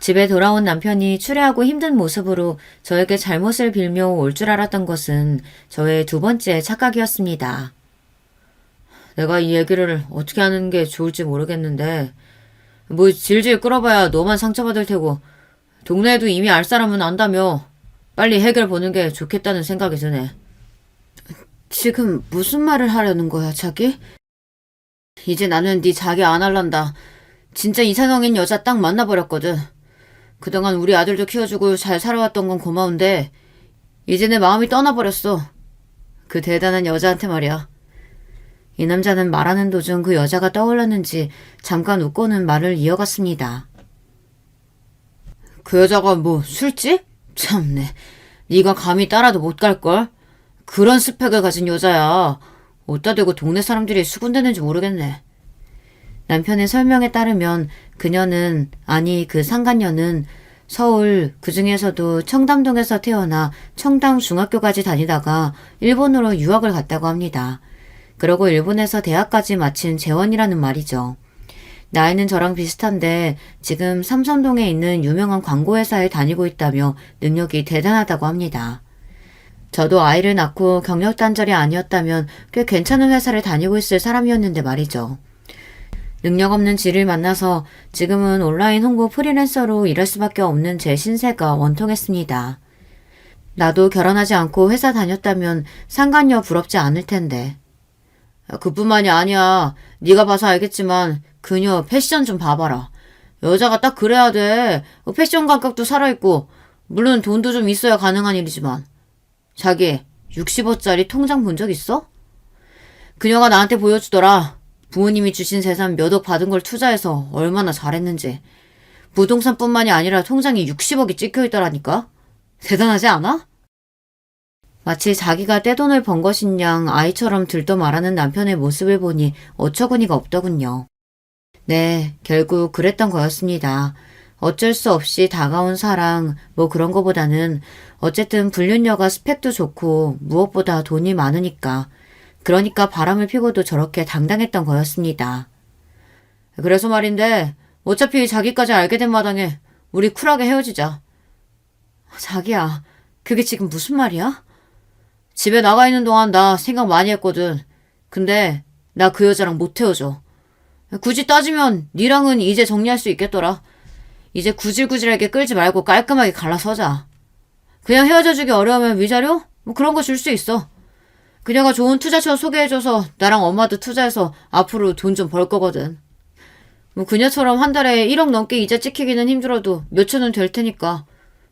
S1: 집에 돌아온 남편이 추레하고 힘든 모습으로 저에게 잘못을 빌며 올 줄 알았던 것은 저의 두 번째 착각이었습니다. 내가 이 얘기를 어떻게 하는 게 좋을지 모르겠는데 뭐 질질 끌어봐야 너만 상처받을 테고 동네에도 이미 알 사람은 안다며 빨리 해결 보는 게 좋겠다는 생각이 드네. 지금 무슨 말을 하려는 거야, 자기? 이제 나는 네 자기 안 할란다. 진짜 이상형인 여자 딱 만나버렸거든. 그동안 우리 아들도 키워주고 잘 살아왔던 건 고마운데 이제 내 마음이 떠나버렸어. 그 대단한 여자한테 말이야. 이 남자는 말하는 도중 그 여자가 떠올랐는지 잠깐 웃고는 말을 이어갔습니다. 그 여자가 뭐 술집? 참네. 네가 감히 따라도 못 갈걸? 그런 스펙을 가진 여자야. 어디다 대고 동네 사람들이 수군대는지 모르겠네. 남편의 설명에 따르면 그녀는, 아니 그 상간녀는 서울, 그중에서도 청담동에서 태어나 청담중학교까지 다니다가 일본으로 유학을 갔다고 합니다. 그러고 일본에서 대학까지 마친 재원이라는 말이죠. 나이는 저랑 비슷한데 지금 삼성동에 있는 유명한 광고회사에 다니고 있다며 능력이 대단하다고 합니다. 저도 아이를 낳고 경력 단절이 아니었다면 꽤 괜찮은 회사를 다니고 있을 사람이었는데 말이죠. 능력 없는 지를 만나서 지금은 온라인 홍보 프리랜서로 일할 수밖에 없는 제 신세가 원통했습니다. 나도 결혼하지 않고 회사 다녔다면 상간녀 부럽지 않을 텐데. 그뿐만이 아니야. 네가 봐서 알겠지만 그녀 패션 좀 봐봐라. 여자가 딱 그래야 돼. 패션 감각도 살아있고 물론 돈도 좀 있어야 가능한 일이지만. 자기 60억짜리 통장 본 적 있어? 그녀가 나한테 보여주더라. 부모님이 주신 재산 몇 억 받은 걸 투자해서 얼마나 잘했는지. 부동산뿐만이 아니라 통장에 60억이 찍혀있더라니까. 대단하지 않아? 마치 자기가 떼돈을 번 것인 양 아이처럼 들떠 말하는 남편의 모습을 보니 어처구니가 없더군요. 네, 결국 그랬던 거였습니다. 어쩔 수 없이 다가온 사랑, 뭐 그런 거보다는 어쨌든 불륜녀가 스펙도 좋고 무엇보다 돈이 많으니까. 그러니까 바람을 피고도 저렇게 당당했던 거였습니다. 그래서 말인데 어차피 자기까지 알게 된 마당에 우리 쿨하게 헤어지자. 자기야, 그게 지금 무슨 말이야? 집에 나가 있는 동안 나 생각 많이 했거든. 근데 나 그 여자랑 못 헤어져. 굳이 따지면 니랑은 이제 정리할 수 있겠더라. 이제 구질구질하게 끌지 말고 깔끔하게 갈라서자. 그냥 헤어져주기 어려우면 위자료? 뭐 그런 거 줄 수 있어. 그녀가 좋은 투자처 소개해줘서 나랑 엄마도 투자해서 앞으로 돈 좀 벌 거거든. 뭐 그녀처럼 한 달에 1억 넘게 이자 찍히기는 힘들어도 몇천은 될 테니까.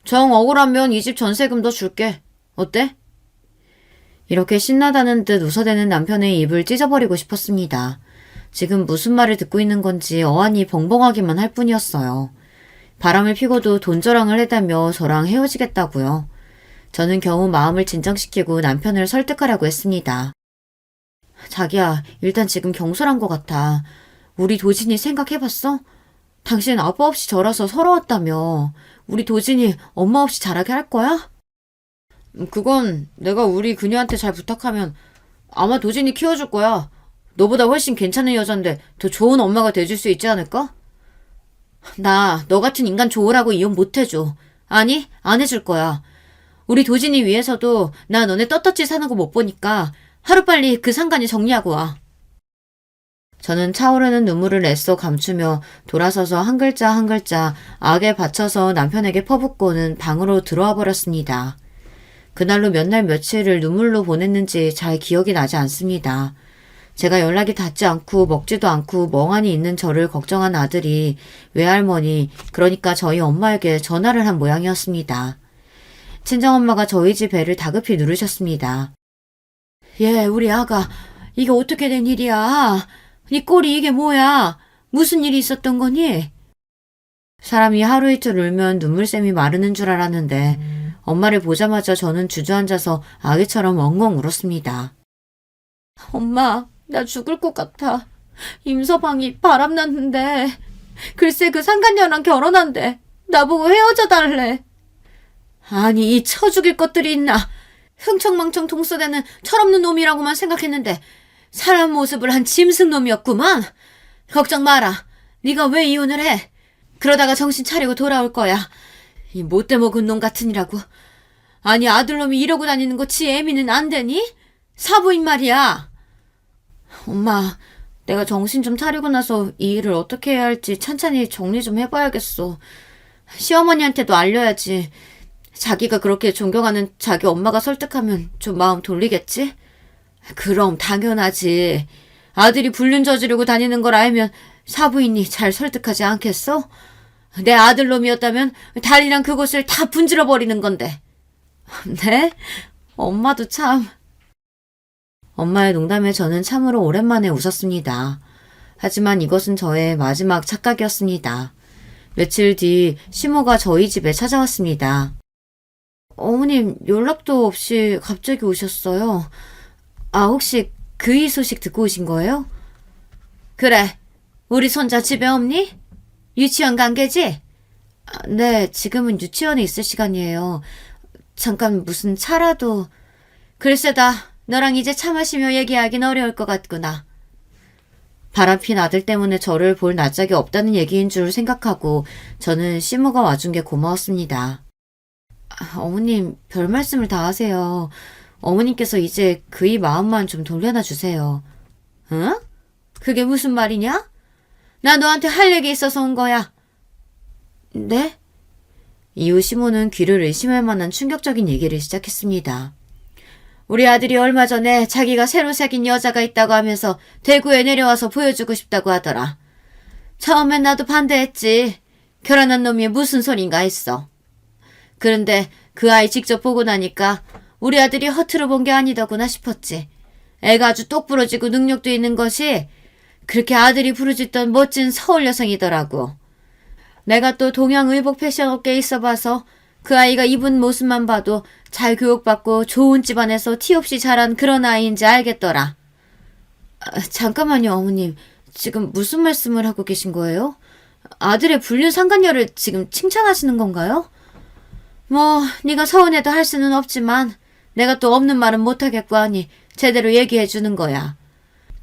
S1: 정 억울하면 이 집 전세금 더 줄게. 어때? 이렇게 신나다는 듯 웃어대는 남편의 입을 찢어버리고 싶었습니다. 지금 무슨 말을 듣고 있는 건지 어안이 벙벙하기만 할 뿐이었어요. 바람을 피고도 돈저랑을 해다며 저랑 헤어지겠다고요. 저는 겨우 마음을 진정시키고 남편을 설득하려고 했습니다. 자기야, 일단 지금 경솔한 것 같아. 우리 도진이 생각해봤어? 당신 아빠 없이 절어서 서러웠다며. 우리 도진이 엄마 없이 자라게 할 거야? 그건 내가 우리 그녀한테 잘 부탁하면 아마 도진이 키워줄 거야. 너보다 훨씬 괜찮은 여잔데 더 좋은 엄마가 돼줄 수 있지 않을까? 나 너 같은 인간 좋으라고 이혼 못 해줘. 아니, 안 해줄 거야. 우리 도진이 위해서도 나 너네 떳떳이 사는 거 못 보니까 하루빨리 그 상간이 정리하고 와. 저는 차오르는 눈물을 애써 감추며 돌아서서 한 글자 한 글자 악에 받쳐서 남편에게 퍼붓고는 방으로 들어와 버렸습니다. 그날로 몇 날 며칠을 눈물로 보냈는지 잘 기억이 나지 않습니다. 제가 연락이 닿지 않고 먹지도 않고 멍하니 있는 저를 걱정한 아들이 외할머니, 그러니까 저희 엄마에게 전화를 한 모양이었습니다. 친정엄마가 저희 집 배를 다급히 누르셨습니다. 예, 우리 아가, 이게 어떻게 된 일이야? 네 꼴이 이게 뭐야? 무슨 일이 있었던 거니? 사람이 하루 이틀 울면 눈물샘이 마르는 줄 알았는데 엄마를 보자마자 저는 주저앉아서 아기처럼 엉엉 울었습니다. 엄마, 나 죽을 것 같아. 임서방이 바람났는데 글쎄 그 상간녀랑 결혼한대. 나보고 헤어져 달래. 아니, 이 쳐 죽일 것들이 있나. 흥청망청 동서대는 철없는 놈이라고만 생각했는데 사람 모습을 한 짐승놈이었구만. 걱정 마라. 네가 왜 이혼을 해? 그러다가 정신 차리고 돌아올 거야. 이 못돼 먹은 놈 같으니라고. 아니, 아들놈이 이러고 다니는 거 지 애미는 안 되니? 사부인 말이야. 엄마, 내가 정신 좀 차리고 나서 이 일을 어떻게 해야 할지 찬찬히 정리 좀 해봐야겠어. 시어머니한테도 알려야지. 자기가 그렇게 존경하는 자기 엄마가 설득하면 좀 마음 돌리겠지? 그럼 당연하지. 아들이 불륜 저지르고 다니는 걸 알면 사부인이 잘 설득하지 않겠어? 내 아들놈이었다면 달이랑 그곳을 다 분질러버리는 건데. 네? 엄마도 참. 엄마의 농담에 저는 참으로 오랜만에 웃었습니다. 하지만 이것은 저의 마지막 착각이었습니다. 며칠 뒤 시모가 저희 집에 찾아왔습니다. 어머님 연락도 없이 갑자기 오셨어요. 아, 혹시 그이 소식 듣고 오신 거예요? 그래. 우리 손자 집에 없니? 유치원 간 게지? 아, 네, 지금은 유치원에 있을 시간이에요. 잠깐 무슨 차라도. 글쎄다. 너랑 이제 차 마시며 얘기하긴 어려울 것 같구나. 바람핀 아들 때문에 저를 볼 낯짝이 없다는 얘기인 줄 생각하고 저는 시모가 와준 게 고마웠습니다. 아, 어머님 별 말씀을 다 하세요. 어머님께서 이제 그이 마음만 좀 돌려놔 주세요. 응? 그게 무슨 말이냐? 나 너한테 할 얘기 있어서 온 거야. 네? 이후 시모는 귀를 의심할 만한 충격적인 얘기를 시작했습니다. 우리 아들이 얼마 전에 자기가 새로 사귄 여자가 있다고 하면서 대구에 내려와서 보여주고 싶다고 하더라. 처음엔 나도 반대했지. 결혼한 놈이 무슨 소린가 했어. 그런데 그 아이 직접 보고 나니까 우리 아들이 허투루 본 게 아니더구나 싶었지. 애가 아주 똑부러지고 능력도 있는 것이 그렇게 아들이 부르짖던 멋진 서울 여성이더라고. 내가 또 동양의복 패션업계에 있어봐서 그 아이가 입은 모습만 봐도 잘 교육받고 좋은 집안에서 티 없이 자란 그런 아이인지 알겠더라. 아, 잠깐만요, 어머님. 지금 무슨 말씀을 하고 계신 거예요? 아들의 불륜 상간녀를 지금 칭찬하시는 건가요? 뭐 네가 서운해도 할 수는 없지만 내가 또 없는 말은 못하겠고 하니 제대로 얘기해 주는 거야.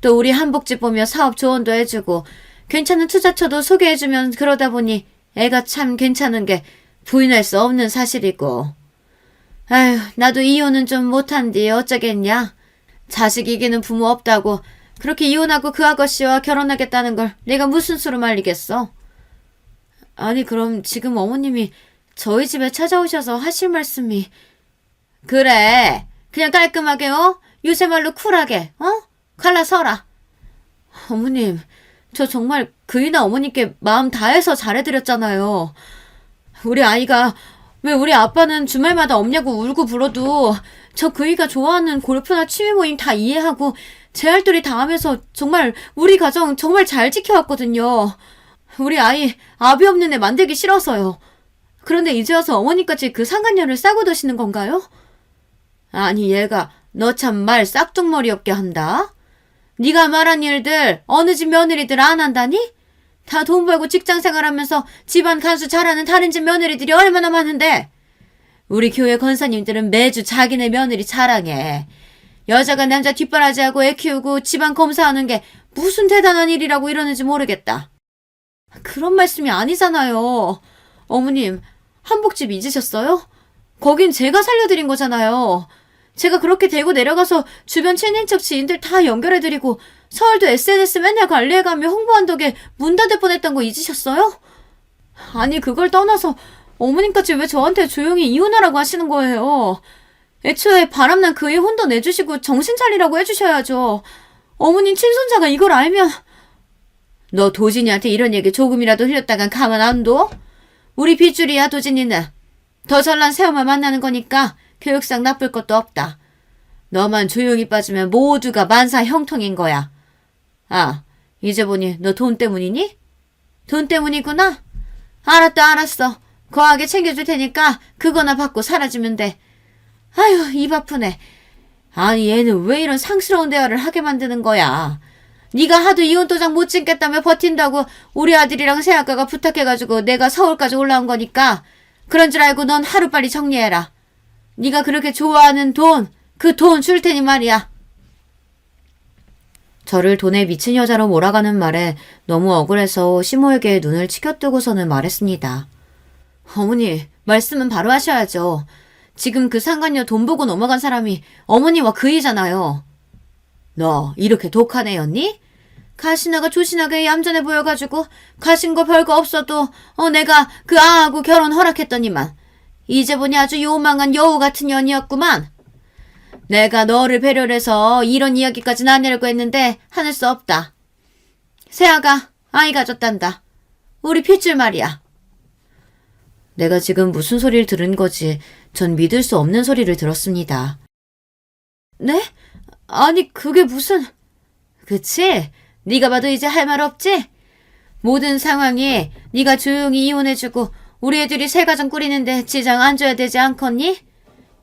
S1: 또 우리 한복집 보며 사업 조언도 해주고 괜찮은 투자처도 소개해주면 그러다 보니 애가 참 괜찮은 게 부인할 수 없는 사실이고. 아휴, 나도 이혼은 좀 못한디 어쩌겠냐. 자식 이기는 부모 없다고 그렇게 이혼하고 그 아가씨와 결혼하겠다는 걸 내가 무슨 수로 말리겠어. 아니 그럼 지금 어머님이 저희 집에 찾아오셔서 하실 말씀이. 그래 그냥 깔끔하게 요새 말로 쿨하게 갈라서라. 어머님 저 정말 그이나 어머님께 마음 다해서 잘해드렸잖아요. 우리 아이가 왜 우리 아빠는 주말마다 없냐고 울고 불어도 저 그이가 좋아하는 골프나 취미 모임 다 이해하고 제 할도리 다 하면서 정말 우리 가정 정말 잘 지켜왔거든요. 우리 아이 아비 없는 애 만들기 싫어서요. 그런데 이제 와서 어머니까지 그 상간녀를 싸고 드시는 건가요? 아니 얘가 너 참 말 싹둑머리 없게 한다. 네가 말한 일들 어느 집 며느리들 안 한다니? 다 돈 벌고 직장 생활하면서 집안 간수 잘하는 다른 집 며느리들이 얼마나 많은데. 우리 교회 권사님들은 매주 자기네 며느리 자랑해. 여자가 남자 뒷바라지하고 애 키우고 집안 검사하는 게 무슨 대단한 일이라고 이러는지 모르겠다. 그런 말씀이 아니잖아요. 어머님 한복집 잊으셨어요? 거긴 제가 살려드린 거잖아요. 제가 그렇게 대구 내려가서 주변 친인척 지인들 다 연결해드리고 서울도 SNS 맨날 관리해가며 홍보한 덕에 문 닫을 뻔했던 거 잊으셨어요? 아니 그걸 떠나서 어머님까지 왜 저한테 조용히 이혼하라고 하시는 거예요? 애초에 바람난 그의 혼도 내주시고 정신 차리라고 해주셔야죠. 어머님 친손자가 이걸 알면. 너 도진이한테 이런 얘기 조금이라도 흘렸다간 가만 안 둬? 우리 빗줄이야 도진이는. 더 잘난 새엄마 만나는 거니까 교육상 나쁠 것도 없다. 너만 조용히 빠지면 모두가 만사 형통인 거야. 아, 이제 보니 너 돈 때문이니? 돈 때문이구나? 알았어. 거하게 챙겨줄 테니까 그거나 받고 사라지면 돼. 아휴, 입 아프네. 아니 얘는 왜 이런 상스러운 대화를 하게 만드는 거야. 네가 하도 이혼 도장 못 찍겠다며 버틴다고 우리 아들이랑 새아가가 부탁해가지고 내가 서울까지 올라온 거니까 그런 줄 알고 넌 하루빨리 정리해라. 네가 그렇게 좋아하는 돈, 그 돈 줄 테니 말이야. 저를 돈에 미친 여자로 몰아가는 말에 너무 억울해서 시모에게 눈을 치켜뜨고서는 말했습니다. 어머니, 말씀은 바로 하셔야죠. 지금 그 상간녀 돈 보고 넘어간 사람이 어머니와 그이잖아요. 너 이렇게 독한 애였니? 가시나가 조신하게 얌전해 보여가지고 가신 거 별거 없어도 내가 그 아하고 결혼 허락했더니만 이제 보니 아주 요망한 여우 같은 년이었구만. 내가 너를 배려를 해서 이런 이야기까지는 안 하려고 했는데 하늘 수 없다. 새아가 아이 가졌단다. 우리 핏줄 말이야. 내가 지금 무슨 소리를 들은 거지? 전 믿을 수 없는 소리를 들었습니다. 네? 아니 그게 무슨... 그치? 네가 봐도 이제 할 말 없지? 모든 상황에 네가 조용히 이혼해주고 우리 애들이 새 가정 꾸리는데 지장 안 줘야 되지 않겠니?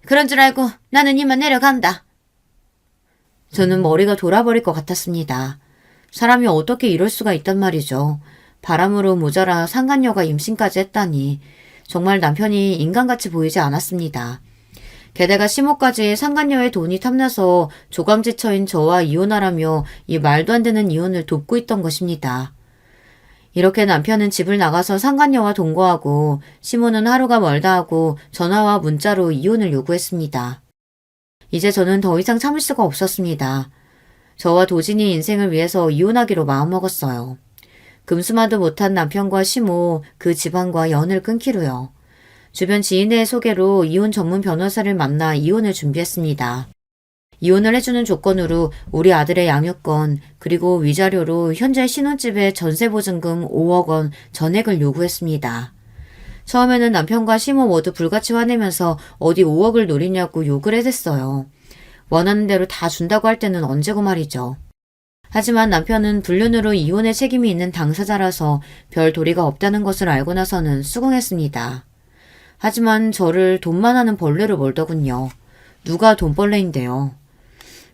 S1: 그런 줄 알고 나는 이만 내려간다. 저는 머리가 돌아버릴 것 같았습니다. 사람이 어떻게 이럴 수가 있단 말이죠. 바람으로 모자라 상간녀가 임신까지 했다니 정말 남편이 인간같이 보이지 않았습니다. 게다가 시모까지 상간녀의 돈이 탐나서 조감지처인 저와 이혼하라며 이 말도 안 되는 이혼을 돕고 있던 것입니다. 이렇게 남편은 집을 나가서 상간녀와 동거하고 시모는 하루가 멀다 하고 전화와 문자로 이혼을 요구했습니다. 이제 저는 더 이상 참을 수가 없었습니다. 저와 도진이 인생을 위해서 이혼하기로 마음먹었어요. 금수마도 못한 남편과 시모, 그 집안과 연을 끊기로요. 주변 지인의 소개로 이혼 전문 변호사를 만나 이혼을 준비했습니다. 이혼을 해주는 조건으로 우리 아들의 양육권 그리고 위자료로 현재 신혼집의 전세보증금 5억 원 전액을 요구했습니다. 처음에는 남편과 시모 모두 불같이 화내면서 어디 5억을 노리냐고 욕을 해댔어요. 원하는 대로 다 준다고 할 때는 언제고 말이죠. 하지만 남편은 불륜으로 이혼의 책임이 있는 당사자라서 별 도리가 없다는 것을 알고 나서는 수긍했습니다. 하지만 저를 돈만 하는 벌레로 몰더군요. 누가 돈벌레인데요.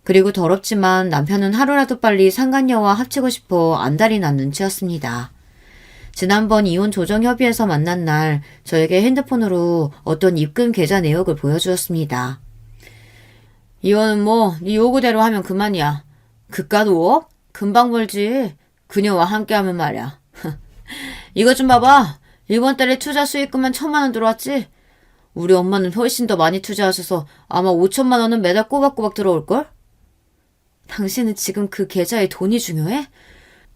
S1: 그리고 더럽지만 남편은 하루라도 빨리 상간녀와 합치고 싶어 안달이 난 눈치였습니다. 지난번 이혼 조정협의회에서 만난 날 저에게 핸드폰으로 어떤 입금 계좌 내역을 보여주었습니다. 이혼은 뭐 네 요구대로 하면 그만이야. 그깟 5억? 금방 벌지. 그녀와 함께하면 말이야. 이것 좀 봐봐. 이번 달에 투자 수익금만 1,000만 원 들어왔지? 우리 엄마는 훨씬 더 많이 투자하셔서 아마 5천만 원은 매달 꼬박꼬박 들어올걸? 당신은 지금 그 계좌에 돈이 중요해?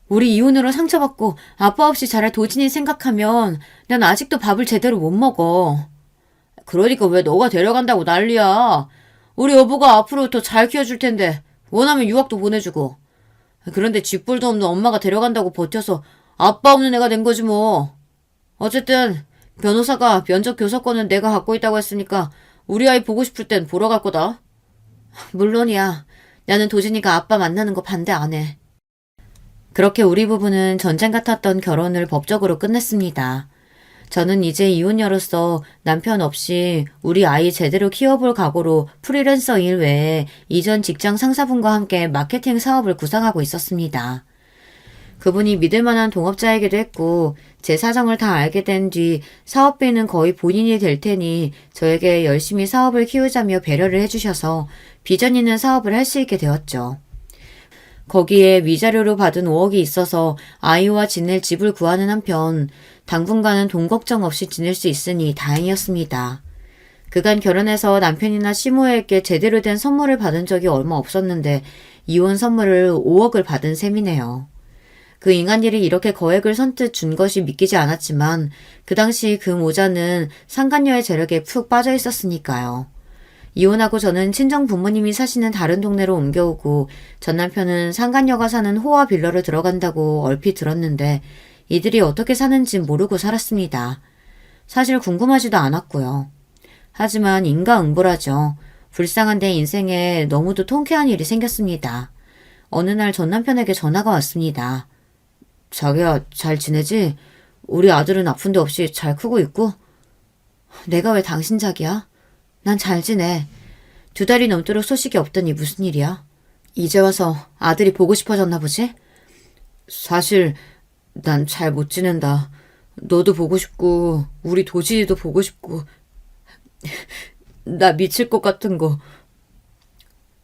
S1: 우리 이혼으로 상처받고 아빠 없이 자랄 도진이 생각하면 난 아직도 밥을 제대로 못 먹어. 그러니까 왜 너가 데려간다고 난리야. 우리 여보가 앞으로 더 잘 키워줄 텐데 원하면 유학도 보내주고. 그런데 쥐뿔도 없는 엄마가 데려간다고 버텨서 아빠 없는 애가 된 거지 뭐. 어쨌든 변호사가 면접 교섭권은 내가 갖고 있다고 했으니까 우리 아이 보고 싶을 땐 보러 갈 거다. 물론이야. 나는 도진이가 아빠 만나는 거 반대 안 해. 그렇게 우리 부부는 전쟁 같았던 결혼을 법적으로 끝냈습니다. 저는 이제 이혼녀로서 남편 없이 우리 아이 제대로 키워볼 각오로 프리랜서 일 외에 이전 직장 상사분과 함께 마케팅 사업을 구상하고 있었습니다. 그분이 믿을 만한 동업자이기도 했고 제 사정을 다 알게 된 뒤 사업비는 거의 본인이 될 테니 저에게 열심히 사업을 키우자며 배려를 해주셔서 비전 있는 사업을 할 수 있게 되었죠. 거기에 위자료로 받은 5억이 있어서 아이와 지낼 집을 구하는 한편 당분간은 돈 걱정 없이 지낼 수 있으니 다행이었습니다. 그간 결혼해서 남편이나 시모에게 제대로 된 선물을 받은 적이 얼마 없었는데 이혼 선물을 5억을 받은 셈이네요. 그 인간일이 이렇게 거액을 선뜻 준 것이 믿기지 않았지만 그 당시 그 모자는 상간녀의 재력에 푹 빠져 있었으니까요. 이혼하고 저는 친정 부모님이 사시는 다른 동네로 옮겨오고 전 남편은 상간녀가 사는 호화 빌라로 들어간다고 얼핏 들었는데 이들이 어떻게 사는지 모르고 살았습니다. 사실 궁금하지도 않았고요. 하지만 인과응보라죠. 불쌍한 내 인생에 너무도 통쾌한 일이 생겼습니다. 어느 날 전 남편에게 전화가 왔습니다. 자기야, 잘 지내지? 우리 아들은 아픈 데 없이 잘 크고 있고? 내가 왜 당신 자기야? 난 잘 지내. 2달이 넘도록 소식이 없더니 무슨 일이야? 이제 와서 아들이 보고 싶어졌나 보지? 사실 난 잘 못 지낸다. 너도 보고 싶고 우리 도진이도 보고 싶고 나 미칠 것 같은 거.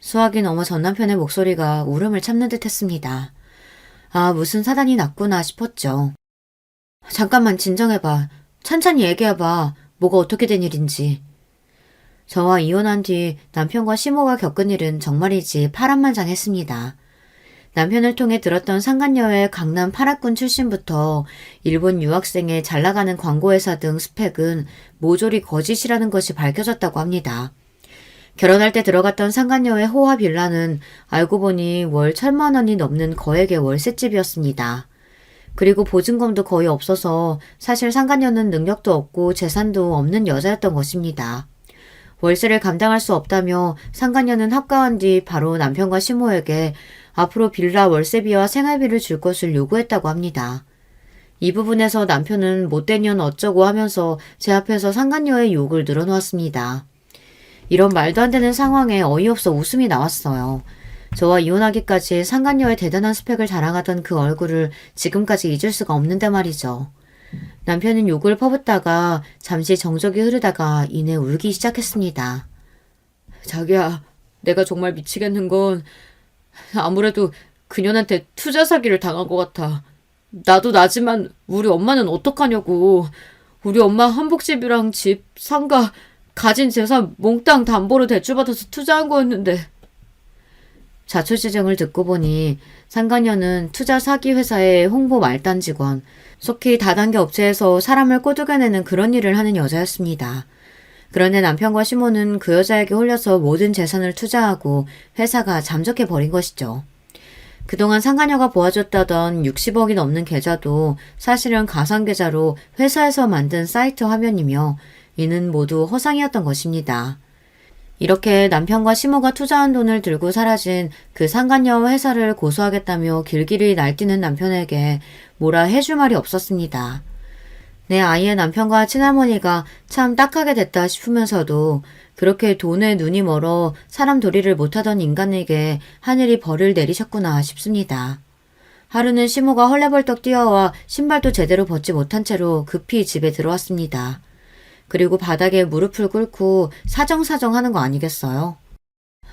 S1: 수학이 넘어 전 남편의 목소리가 울음을 참는 듯 했습니다. 아, 무슨 사단이 났구나 싶었죠. 잠깐만 진정해봐. 천천히 얘기해봐. 뭐가 어떻게 된 일인지. 저와 이혼한 뒤 남편과 시모가 겪은 일은 정말이지 파란만장했습니다. 남편을 통해 들었던 상간녀의 강남 8학군 출신부터 일본 유학생의 잘나가는 광고회사 등 스펙은 모조리 거짓이라는 것이 밝혀졌다고 합니다. 결혼할 때 들어갔던 상간녀의 호화 빌라는 알고 보니 월 1,000만 원이 넘는 거액의 월세집이었습니다. 그리고 보증금도 거의 없어서 사실 상간녀는 능력도 없고 재산도 없는 여자였던 것입니다. 월세를 감당할 수 없다며 상간녀는 합가한 뒤 바로 남편과 시모에게 앞으로 빌라 월세비와 생활비를 줄 것을 요구했다고 합니다. 이 부분에서 남편은 못된 년 어쩌고 하면서 제 앞에서 상간녀의 욕을 늘어놓았습니다. 이런 말도 안 되는 상황에 어이없어 웃음이 나왔어요. 저와 이혼하기까지 상간녀의 대단한 스펙을 자랑하던 그 얼굴을 지금까지 잊을 수가 없는데 말이죠. 남편은 욕을 퍼붓다가 잠시 정적이 흐르다가 이내 울기 시작했습니다. 자기야, 내가 정말 미치겠는 건 아무래도 그년한테 투자 사기를 당한 것 같아. 나도 나지만 우리 엄마는 어떡하냐고. 우리 엄마 한복집이랑 집, 상가, 가진 재산 몽땅 담보로 대출받아서 투자한 거였는데. 자초지정을 듣고 보니 상간녀는 투자 사기 회사의 홍보 말단 직원, 속히 다단계 업체에서 사람을 꼬드겨내는 그런 일을 하는 여자였습니다. 그런데 남편과 시모는 그 여자에게 홀려서 모든 재산을 투자하고 회사가 잠적해버린 것이죠. 그동안 상간녀가 보아줬다던 60억이 넘는 계좌도 사실은 가상계좌로 회사에서 만든 사이트 화면이며 이는 모두 허상이었던 것입니다. 이렇게 남편과 시모가 투자한 돈을 들고 사라진 그 상간녀 회사를 고소하겠다며 길길이 날뛰는 남편에게 뭐라 해줄 말이 없었습니다. 내 아이의 남편과 친할머니가 참 딱하게 됐다 싶으면서도 그렇게 돈에 눈이 멀어 사람 도리를 못하던 인간에게 하늘이 벌을 내리셨구나 싶습니다. 하루는 시모가 헐레벌떡 뛰어와 신발도 제대로 벗지 못한 채로 급히 집에 들어왔습니다. 그리고 바닥에 무릎을 꿇고 사정사정 하는 거 아니겠어요?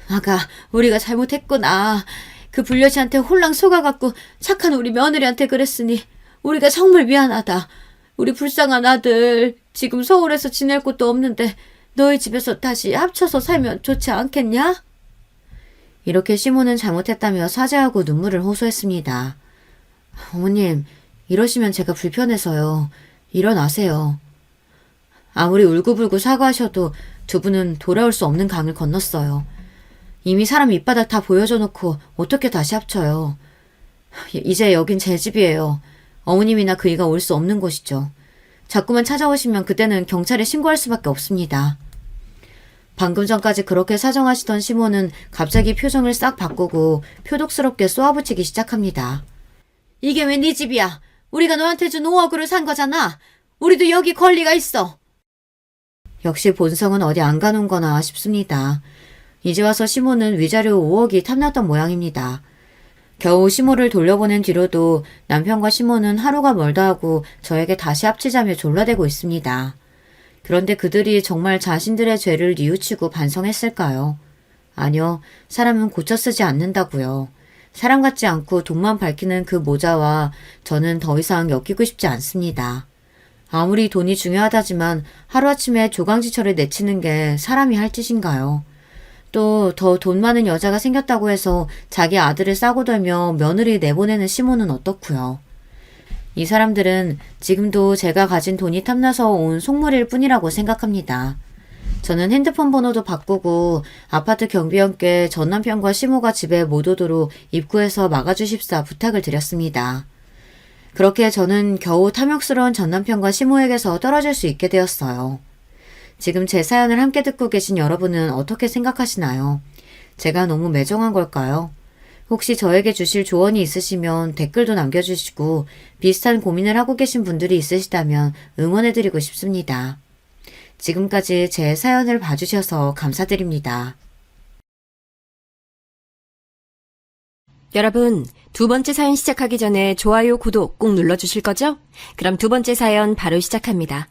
S1: 아가, 우리가 잘못했구나. 그 불려시한테 홀랑 속아갖고 착한 우리 며느리한테 그랬으니 우리가 정말 미안하다. 우리 불쌍한 아들 지금 서울에서 지낼 곳도 없는데 너희 집에서 다시 합쳐서 살면 좋지 않겠냐? 이렇게 시모는 잘못했다며 사죄하고 눈물을 호소했습니다. 어머님, 이러시면 제가 불편해서요. 일어나세요. 아무리 울고불고 사과하셔도 두 분은 돌아올 수 없는 강을 건넜어요. 이미 사람 밑바닥 다 보여줘 놓고 어떻게 다시 합쳐요. 이제 여긴 제 집이에요. 어머님이나 그이가 올 수 없는 곳이죠. 자꾸만 찾아오시면 그때는 경찰에 신고할 수밖에 없습니다. 방금 전까지 그렇게 사정하시던 시모는 갑자기 표정을 싹 바꾸고 표독스럽게 쏘아붙이기 시작합니다. 이게 왜 네 집이야? 우리가 너한테 준 5억으로 산 거잖아. 우리도 여기 권리가 있어. 역시 본성은 어디 안 가는 거나 싶습니다. 이제 와서 시모는 위자료 5억이 탐났던 모양입니다. 겨우 시모를 돌려보낸 뒤로도 남편과 시모는 하루가 멀다 하고 저에게 다시 합치자며 졸라대고 있습니다. 그런데 그들이 정말 자신들의 죄를 뉘우치고 반성했을까요? 아니요, 사람은 고쳐 쓰지 않는다고요. 사람 같지 않고 돈만 밝히는 그 모자와 저는 더 이상 엮이고 싶지 않습니다. 아무리 돈이 중요하다지만 하루아침에 조강지처를 내치는 게 사람이 할 짓인가요? 또 더 돈 많은 여자가 생겼다고 해서 자기 아들을 싸고 돌며 며느리 내보내는 시모는 어떻고요? 이 사람들은 지금도 제가 가진 돈이 탐나서 온 속물일 뿐이라고 생각합니다. 저는 핸드폰 번호도 바꾸고 아파트 경비원께 전 남편과 시모가 집에 못 오도록 입구에서 막아주십사 부탁을 드렸습니다. 그렇게 저는 겨우 탐욕스러운 전 남편과 시모에게서 떨어질 수 있게 되었어요. 지금 제 사연을 함께 듣고 계신 여러분은 어떻게 생각하시나요? 제가 너무 매정한 걸까요? 혹시 저에게 주실 조언이 있으시면 댓글도 남겨주시고 비슷한 고민을 하고 계신 분들이 있으시다면 응원해드리고 싶습니다. 지금까지 제 사연을 봐주셔서 감사드립니다.
S2: 여러분, 두 번째 사연 시작하기 전에 좋아요, 구독 꼭 눌러주실 거죠? 그럼 두 번째 사연 바로 시작합니다.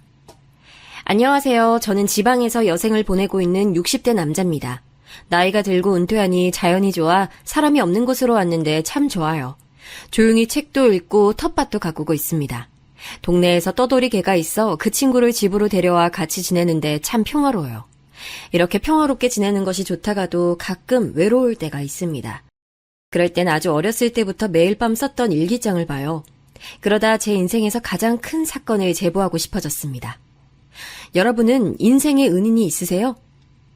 S2: 안녕하세요. 저는 지방에서 여생을 보내고 있는 60대 남자입니다. 나이가 들고 은퇴하니 자연이 좋아 사람이 없는 곳으로 왔는데 참 좋아요. 조용히 책도 읽고 텃밭도 가꾸고 있습니다. 동네에서 떠돌이 개가 있어 그 친구를 집으로 데려와 같이 지내는데 참 평화로워요. 이렇게 평화롭게 지내는 것이 좋다가도 가끔 외로울 때가 있습니다. 그럴 땐 아주 어렸을 때부터 매일 밤 썼던 일기장을 봐요. 그러다 제 인생에서 가장 큰 사건을 제보하고 싶어졌습니다. 여러분은 인생의 은인이 있으세요?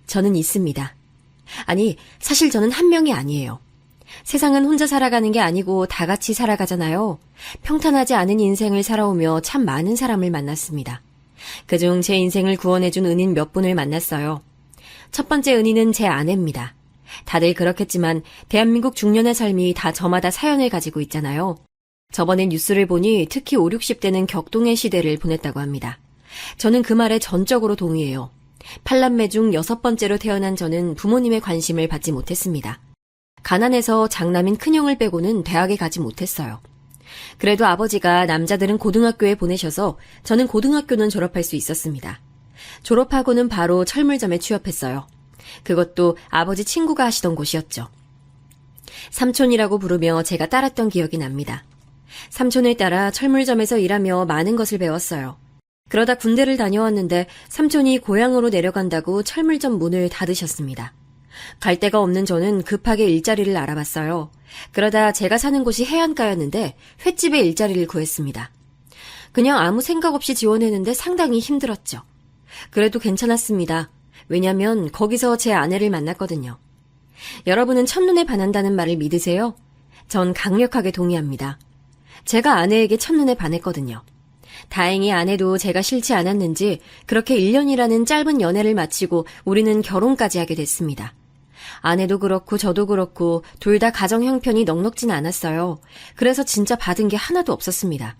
S2: 저는 있습니다. 아니, 사실 저는 한 명이 아니에요. 세상은 혼자 살아가는 게 아니고 다 같이 살아가잖아요. 평탄하지 않은 인생을 살아오며 참 많은 사람을 만났습니다. 그중 제 인생을 구원해준 은인 몇 분을 만났어요. 첫 번째 은인은 제 아내입니다. 다들 그렇겠지만 대한민국 중년의 삶이 다 저마다 사연을 가지고 있잖아요. 저번에 뉴스를 보니 특히 5, 60대는 격동의 시대를 보냈다고 합니다. 저는 그 말에 전적으로 동의해요. 8남매 중 6번째로 태어난 저는 부모님의 관심을 받지 못했습니다. 가난해서 장남인 큰형을 빼고는 대학에 가지 못했어요. 그래도 아버지가 남자들은 고등학교에 보내셔서 저는 고등학교는 졸업할 수 있었습니다. 졸업하고는 바로 철물점에 취업했어요. 그것도 아버지 친구가 하시던 곳이었죠. 삼촌이라고 부르며 제가 따랐던 기억이 납니다. 삼촌을 따라 철물점에서 일하며 많은 것을 배웠어요. 그러다 군대를 다녀왔는데 삼촌이 고향으로 내려간다고 철물점 문을 닫으셨습니다. 갈 데가 없는 저는 급하게 일자리를 알아봤어요. 그러다 제가 사는 곳이 해안가였는데 횟집에 일자리를 구했습니다. 그냥 아무 생각 없이 지원했는데 상당히 힘들었죠. 그래도 괜찮았습니다. 왜냐면 거기서 제 아내를 만났거든요. 여러분은 첫눈에 반한다는 말을 믿으세요? 전 강력하게 동의합니다. 제가 아내에게 첫눈에 반했거든요. 다행히 아내도 제가 싫지 않았는지 그렇게 1년이라는 짧은 연애를 마치고 우리는 결혼까지 하게 됐습니다. 아내도 그렇고 저도 그렇고 둘 다 가정 형편이 넉넉진 않았어요. 그래서 진짜 받은 게 하나도 없었습니다.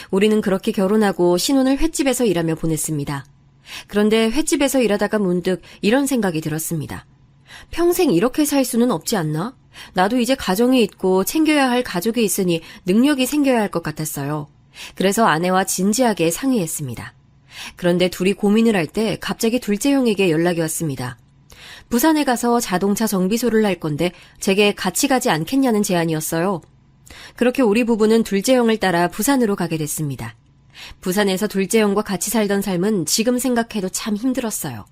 S2: 우리는 그렇게 결혼하고 신혼을 횟집에서 일하며 보냈습니다. 그런데 횟집에서 일하다가 문득 이런 생각이 들었습니다. 평생 이렇게 살 수는 없지 않나? 나도 이제 가정이 있고 챙겨야 할 가족이 있으니 능력이 생겨야 할 것 같았어요. 그래서 아내와 진지하게 상의했습니다. 그런데 둘이 고민을 할 때 갑자기 둘째 형에게 연락이 왔습니다. 부산에 가서 자동차 정비소를 할 건데 제게 같이 가지 않겠냐는 제안이었어요. 그렇게 우리 부부는 둘째 형을 따라 부산으로 가게 됐습니다. 부산에서 둘째 형과 같이 살던 삶은 지금 생각해도 참 힘들었어요.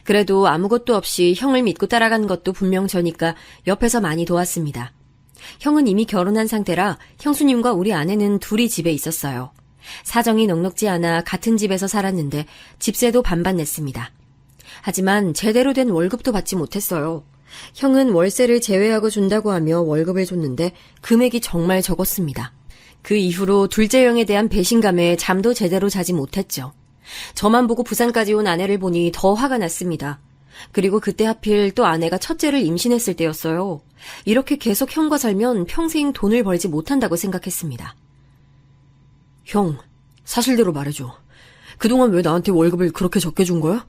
S2: 그래도 아무것도 없이 형을 믿고 따라간 것도 분명 저니까 옆에서 많이 도왔습니다. 형은 이미 결혼한 상태라 형수님과 우리 아내는 둘이 집에 있었어요. 사정이 넉넉지 않아 같은 집에서 살았는데 집세도 반반 냈습니다. 하지만 제대로 된 월급도 받지 못했어요. 형은 월세를 제외하고 준다고 하며 월급을 줬는데 금액이 정말 적었습니다. 그 이후로 둘째 형에 대한 배신감에 잠도 제대로 자지 못했죠. 저만 보고 부산까지 온 아내를 보니 더 화가 났습니다. 그리고 그때 하필 또 아내가 첫째를 임신했을 때였어요. 이렇게 계속 형과 살면 평생 돈을 벌지 못한다고 생각했습니다. 형, 사실대로 말해줘. 그동안 왜 나한테 월급을 그렇게 적게 준 거야?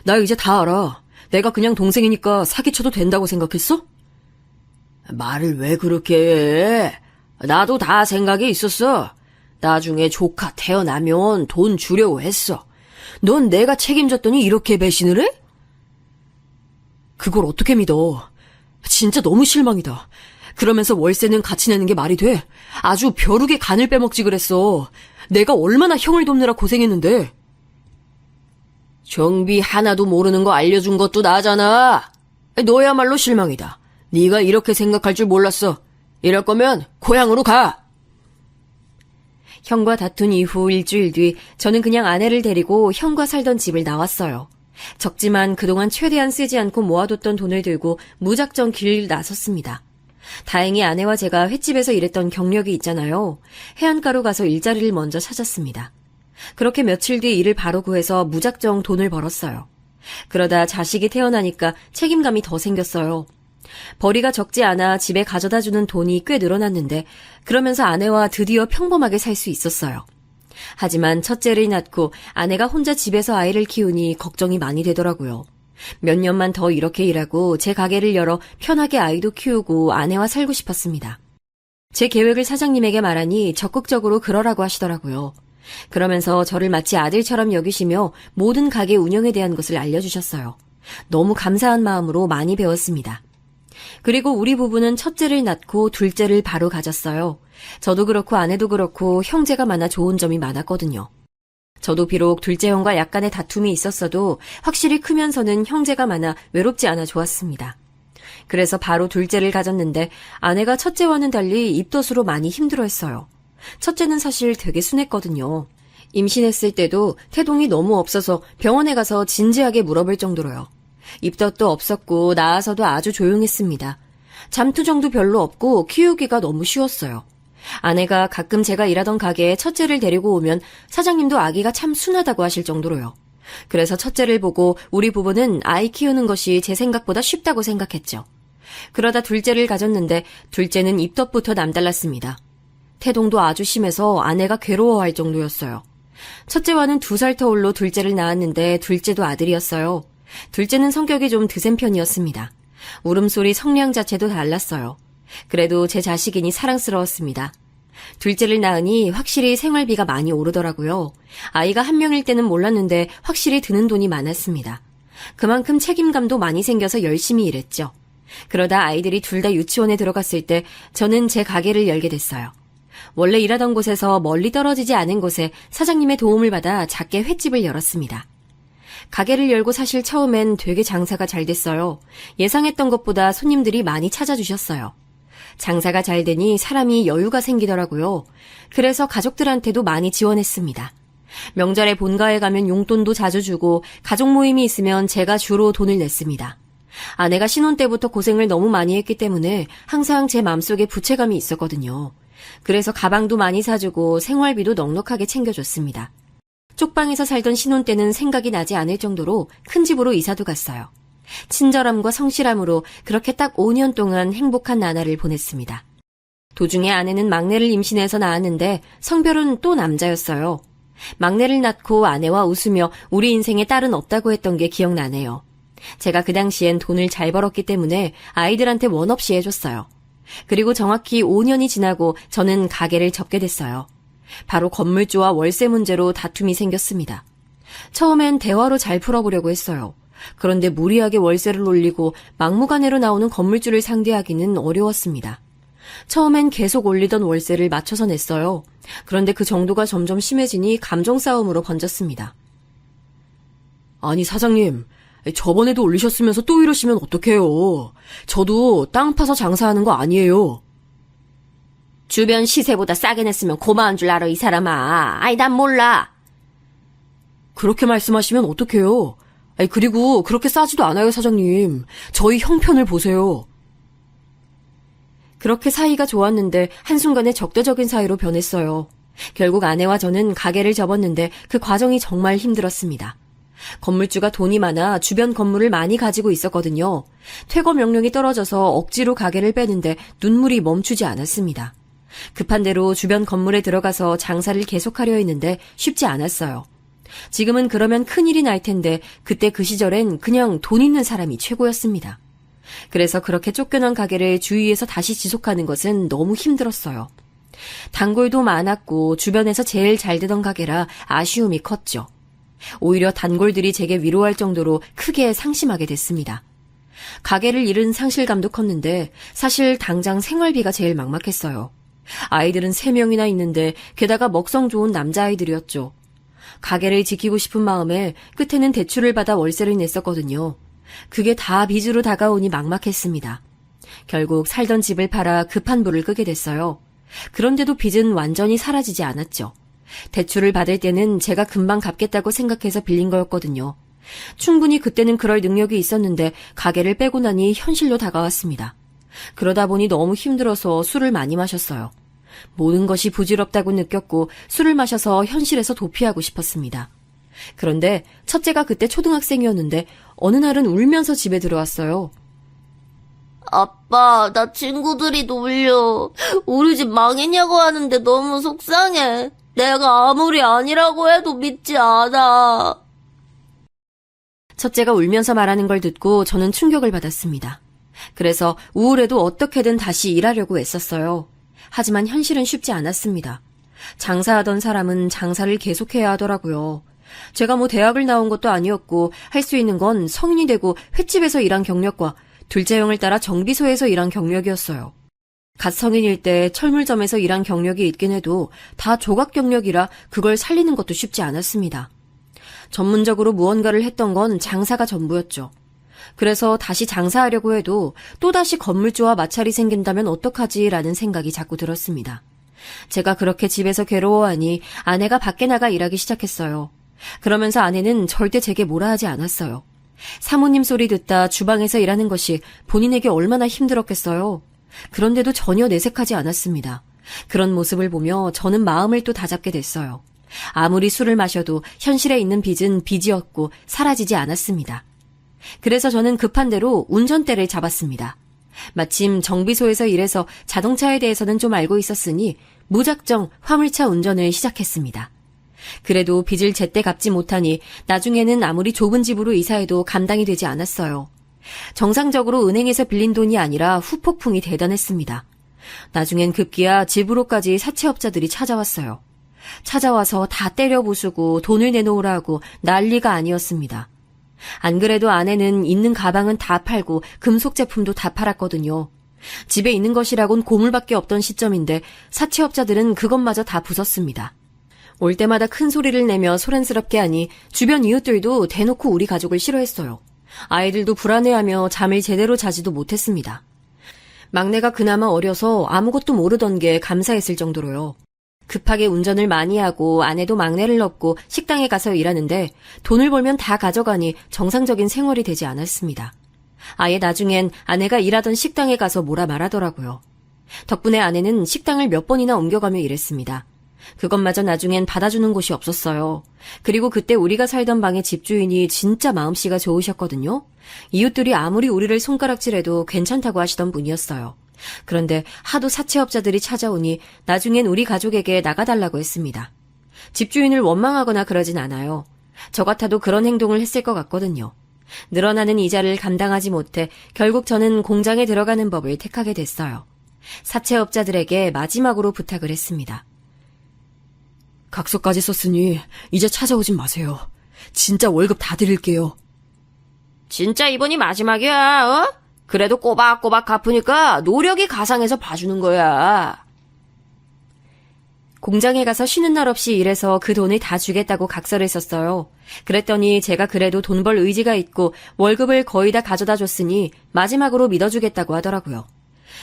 S2: 나 이제 다 알아. 내가 그냥 동생이니까 사기쳐도 된다고 생각했어? 말을 왜 그렇게 해? 나도 다 생각이 있었어. 나중에 조카 태어나면 돈 주려고 했어. 넌 내가 책임졌더니 이렇게 배신을 해? 그걸 어떻게 믿어? 진짜 너무 실망이다. 그러면서 월세는 같이 내는 게 말이 돼? 아주 벼룩의 간을 빼먹지 그랬어. 내가 얼마나 형을 돕느라 고생했는데. 정비 하나도 모르는 거 알려준 것도 나잖아. 너야말로 실망이다. 네가 이렇게 생각할 줄 몰랐어. 이럴 거면 고향으로 가. 형과 다툰 이후 일주일 뒤 저는 그냥 아내를 데리고 형과 살던 집을 나왔어요. 적지만 그동안 최대한 쓰지 않고 모아뒀던 돈을 들고 무작정 길을 나섰습니다. 다행히 아내와 제가 횟집에서 일했던 경력이 있잖아요. 해안가로 가서 일자리를 먼저 찾았습니다. 그렇게 며칠 뒤 일을 바로 구해서 무작정 돈을 벌었어요. 그러다 자식이 태어나니까 책임감이 더 생겼어요. 벌이가 적지 않아 집에 가져다주는 돈이 꽤 늘어났는데 그러면서 아내와 드디어 평범하게 살 수 있었어요. 하지만 첫째를 낳고 아내가 혼자 집에서 아이를 키우니 걱정이 많이 되더라고요. 몇 년만 더 이렇게 일하고 제 가게를 열어 편하게 아이도 키우고 아내와 살고 싶었습니다. 제 계획을 사장님에게 말하니 적극적으로 그러라고 하시더라고요. 그러면서 저를 마치 아들처럼 여기시며 모든 가게 운영에 대한 것을 알려주셨어요. 너무 감사한 마음으로 많이 배웠습니다. 그리고 우리 부부는 첫째를 낳고 둘째를 바로 가졌어요. 저도 그렇고 아내도 그렇고 형제가 많아 좋은 점이 많았거든요. 저도 비록 둘째 형과 약간의 다툼이 있었어도 확실히 크면서는 형제가 많아 외롭지 않아 좋았습니다. 그래서 바로 둘째를 가졌는데 아내가 첫째와는 달리 입덧으로 많이 힘들어했어요. 첫째는 사실 되게 순했거든요. 임신했을 때도 태동이 너무 없어서 병원에 가서 진지하게 물어볼 정도로요. 입덧도 없었고 낳아서도 아주 조용했습니다. 잠투정도 별로 없고 키우기가 너무 쉬웠어요. 아내가 가끔 제가 일하던 가게에 첫째를 데리고 오면 사장님도 아기가 참 순하다고 하실 정도로요. 그래서 첫째를 보고 우리 부부는 아이 키우는 것이 제 생각보다 쉽다고 생각했죠. 그러다 둘째를 가졌는데 둘째는 입덧부터 남달랐습니다. 태동도 아주 심해서 아내가 괴로워할 정도였어요. 첫째와는 2살 터울로 둘째를 낳았는데 둘째도 아들이었어요. 둘째는 성격이 좀 드센 편이었습니다. 울음소리 성량 자체도 달랐어요. 그래도 제 자식이니 사랑스러웠습니다. 둘째를 낳으니 확실히 생활비가 많이 오르더라고요. 아이가 1명일 때는 몰랐는데 확실히 드는 돈이 많았습니다. 그만큼 책임감도 많이 생겨서 열심히 일했죠. 그러다 아이들이 둘 다 유치원에 들어갔을 때 저는 제 가게를 열게 됐어요. 원래 일하던 곳에서 멀리 떨어지지 않은 곳에 사장님의 도움을 받아 작게 횟집을 열었습니다. 가게를 열고 사실 처음엔 되게 장사가 잘 됐어요. 예상했던 것보다 손님들이 많이 찾아주셨어요. 장사가 잘 되니 사람이 여유가 생기더라고요. 그래서 가족들한테도 많이 지원했습니다. 명절에 본가에 가면 용돈도 자주 주고 가족 모임이 있으면 제가 주로 돈을 냈습니다. 아내가 신혼 때부터 고생을 너무 많이 했기 때문에 항상 제 마음속에 부채감이 있었거든요. 그래서 가방도 많이 사주고 생활비도 넉넉하게 챙겨줬습니다. 쪽방에서 살던 신혼 때는 생각이 나지 않을 정도로 큰 집으로 이사도 갔어요. 친절함과 성실함으로 그렇게 딱 5년 동안 행복한 나날을 보냈습니다. 도중에 아내는 막내를 임신해서 낳았는데 성별은 또 남자였어요. 막내를 낳고 아내와 웃으며 우리 인생에 딸은 없다고 했던 게 기억나네요. 제가 그 당시엔 돈을 잘 벌었기 때문에 아이들한테 원 없이 해줬어요. 그리고 정확히 5년이 지나고 저는 가게를 접게 됐어요. 바로 건물주와 월세 문제로 다툼이 생겼습니다. 처음엔 대화로 잘 풀어보려고 했어요. 그런데 무리하게 월세를 올리고 막무가내로 나오는 건물주를 상대하기는 어려웠습니다. 처음엔 계속 올리던 월세를 맞춰서 냈어요. 그런데 그 정도가 점점 심해지니 감정 싸움으로 번졌습니다. 아니 사장님, 저번에도 올리셨으면서 또 이러시면 어떡해요. 저도 땅 파서 장사하는 거 아니에요. 주변 시세보다 싸게 냈으면 고마운 줄 알아 이 사람아. 아이 난 몰라. 그렇게 말씀하시면 어떡해요. 그리고 그렇게 싸지도 않아요 사장님. 저희 형편을 보세요. 그렇게 사이가 좋았는데 한순간에 적대적인 사이로 변했어요. 결국 아내와 저는 가게를 접었는데 그 과정이 정말 힘들었습니다. 건물주가 돈이 많아 주변 건물을 많이 가지고 있었거든요. 퇴거 명령이 떨어져서 억지로 가게를 빼는데 눈물이 멈추지 않았습니다. 급한 대로 주변 건물에 들어가서 장사를 계속하려 했는데 쉽지 않았어요. 지금은 그러면 큰일이 날 텐데 그때 그 시절엔 그냥 돈 있는 사람이 최고였습니다. 그래서 그렇게 쫓겨난 가게를 주위에서 다시 지속하는 것은 너무 힘들었어요. 단골도 많았고 주변에서 제일 잘 되던 가게라 아쉬움이 컸죠. 오히려 단골들이 제게 위로할 정도로 크게 상심하게 됐습니다. 가게를 잃은 상실감도 컸는데 사실 당장 생활비가 제일 막막했어요. 아이들은 3명이나 있는데 게다가 먹성 좋은 남자아이들이었죠. 가게를 지키고 싶은 마음에 끝에는 대출을 받아 월세를 냈었거든요. 그게 다 빚으로 다가오니 막막했습니다. 결국 살던 집을 팔아 급한 불을 끄게 됐어요. 그런데도 빚은 완전히 사라지지 않았죠. 대출을 받을 때는 제가 금방 갚겠다고 생각해서 빌린 거였거든요. 충분히 그때는 그럴 능력이 있었는데 가게를 빼고 나니 현실로 다가왔습니다. 그러다 보니 너무 힘들어서 술을 많이 마셨어요. 모든 것이 부질없다고 느꼈고 술을 마셔서 현실에서 도피하고 싶었습니다. 그런데 첫째가 그때 초등학생이었는데 어느 날은 울면서 집에 들어왔어요.
S3: 아빠, 나 친구들이 놀려. 우리 집 망했냐고 하는데 너무 속상해. 내가 아무리 아니라고 해도 믿지 않아.
S2: 첫째가 울면서 말하는 걸 듣고 저는 충격을 받았습니다. 그래서 우울해도 어떻게든 다시 일하려고 애썼어요. 하지만 현실은 쉽지 않았습니다. 장사하던 사람은 장사를 계속해야 하더라고요. 제가 대학을 나온 것도 아니었고 할 수 있는 건 성인이 되고 횟집에서 일한 경력과 둘째 형을 따라 정비소에서 일한 경력이었어요. 갓 성인일 때 철물점에서 일한 경력이 있긴 해도 다 조각 경력이라 그걸 살리는 것도 쉽지 않았습니다. 전문적으로 무언가를 했던 건 장사가 전부였죠. 그래서 다시 장사하려고 해도 또다시 건물주와 마찰이 생긴다면 어떡하지라는 생각이 자꾸 들었습니다. 제가 그렇게 집에서 괴로워하니 아내가 밖에 나가 일하기 시작했어요. 그러면서 아내는 절대 제게 뭐라 하지 않았어요. 사모님 소리 듣다 주방에서 일하는 것이 본인에게 얼마나 힘들었겠어요. 그런데도 전혀 내색하지 않았습니다. 그런 모습을 보며 저는 마음을 또 다잡게 됐어요. 아무리 술을 마셔도 현실에 있는 빚은 빚이었고 사라지지 않았습니다. 그래서 저는 급한 대로 운전대를 잡았습니다. 마침 정비소에서 일해서 자동차에 대해서는 좀 알고 있었으니 무작정 화물차 운전을 시작했습니다. 그래도 빚을 제때 갚지 못하니 나중에는 아무리 좁은 집으로 이사해도 감당이 되지 않았어요. 정상적으로 은행에서 빌린 돈이 아니라 후폭풍이 대단했습니다. 나중엔 급기야 집으로까지 사채업자들이 찾아왔어요. 찾아와서 다 때려 부수고 돈을 내놓으라고 난리가 아니었습니다. 안 그래도 아내는 있는 가방은 다 팔고 금속 제품도 다 팔았거든요. 집에 있는 것이라곤 고물밖에 없던 시점인데 사채업자들은 그것마저 다 부쉈습니다. 올 때마다 큰 소리를 내며 소란스럽게 하니 주변 이웃들도 대놓고 우리 가족을 싫어했어요. 아이들도 불안해하며 잠을 제대로 자지도 못했습니다. 막내가 그나마 어려서 아무것도 모르던 게 감사했을 정도로요. 급하게 운전을 많이 하고 아내도 막내를 업고 식당에 가서 일하는데 돈을 벌면 다 가져가니 정상적인 생활이 되지 않았습니다. 아예 나중엔 아내가 일하던 식당에 가서 뭐라 말하더라고요. 덕분에 아내는 식당을 몇 번이나 옮겨가며 일했습니다. 그것마저 나중엔 받아주는 곳이 없었어요. 그리고 그때 우리가 살던 방의 집주인이 진짜 마음씨가 좋으셨거든요. 이웃들이 아무리 우리를 손가락질해도 괜찮다고 하시던 분이었어요. 그런데 하도 사채업자들이 찾아오니 나중엔 우리 가족에게 나가달라고 했습니다. 집주인을 원망하거나 그러진 않아요. 저 같아도 그런 행동을 했을 것 같거든요. 늘어나는 이자를 감당하지 못해 결국 저는 공장에 들어가는 법을 택하게 됐어요. 사채업자들에게 마지막으로 부탁을 했습니다.
S4: 각서까지 썼으니 이제 찾아오진 마세요. 진짜 월급 다 드릴게요.
S2: 진짜 이번이 마지막이야, 어? 그래도 꼬박꼬박 갚으니까 노력이 가상해서 봐주는 거야. 공장에 가서 쉬는 날 없이 일해서 그 돈을 다 주겠다고 각서를 썼어요. 그랬더니 제가 그래도 돈 벌 의지가 있고 월급을 거의 다 가져다 줬으니 마지막으로 믿어주겠다고 하더라고요.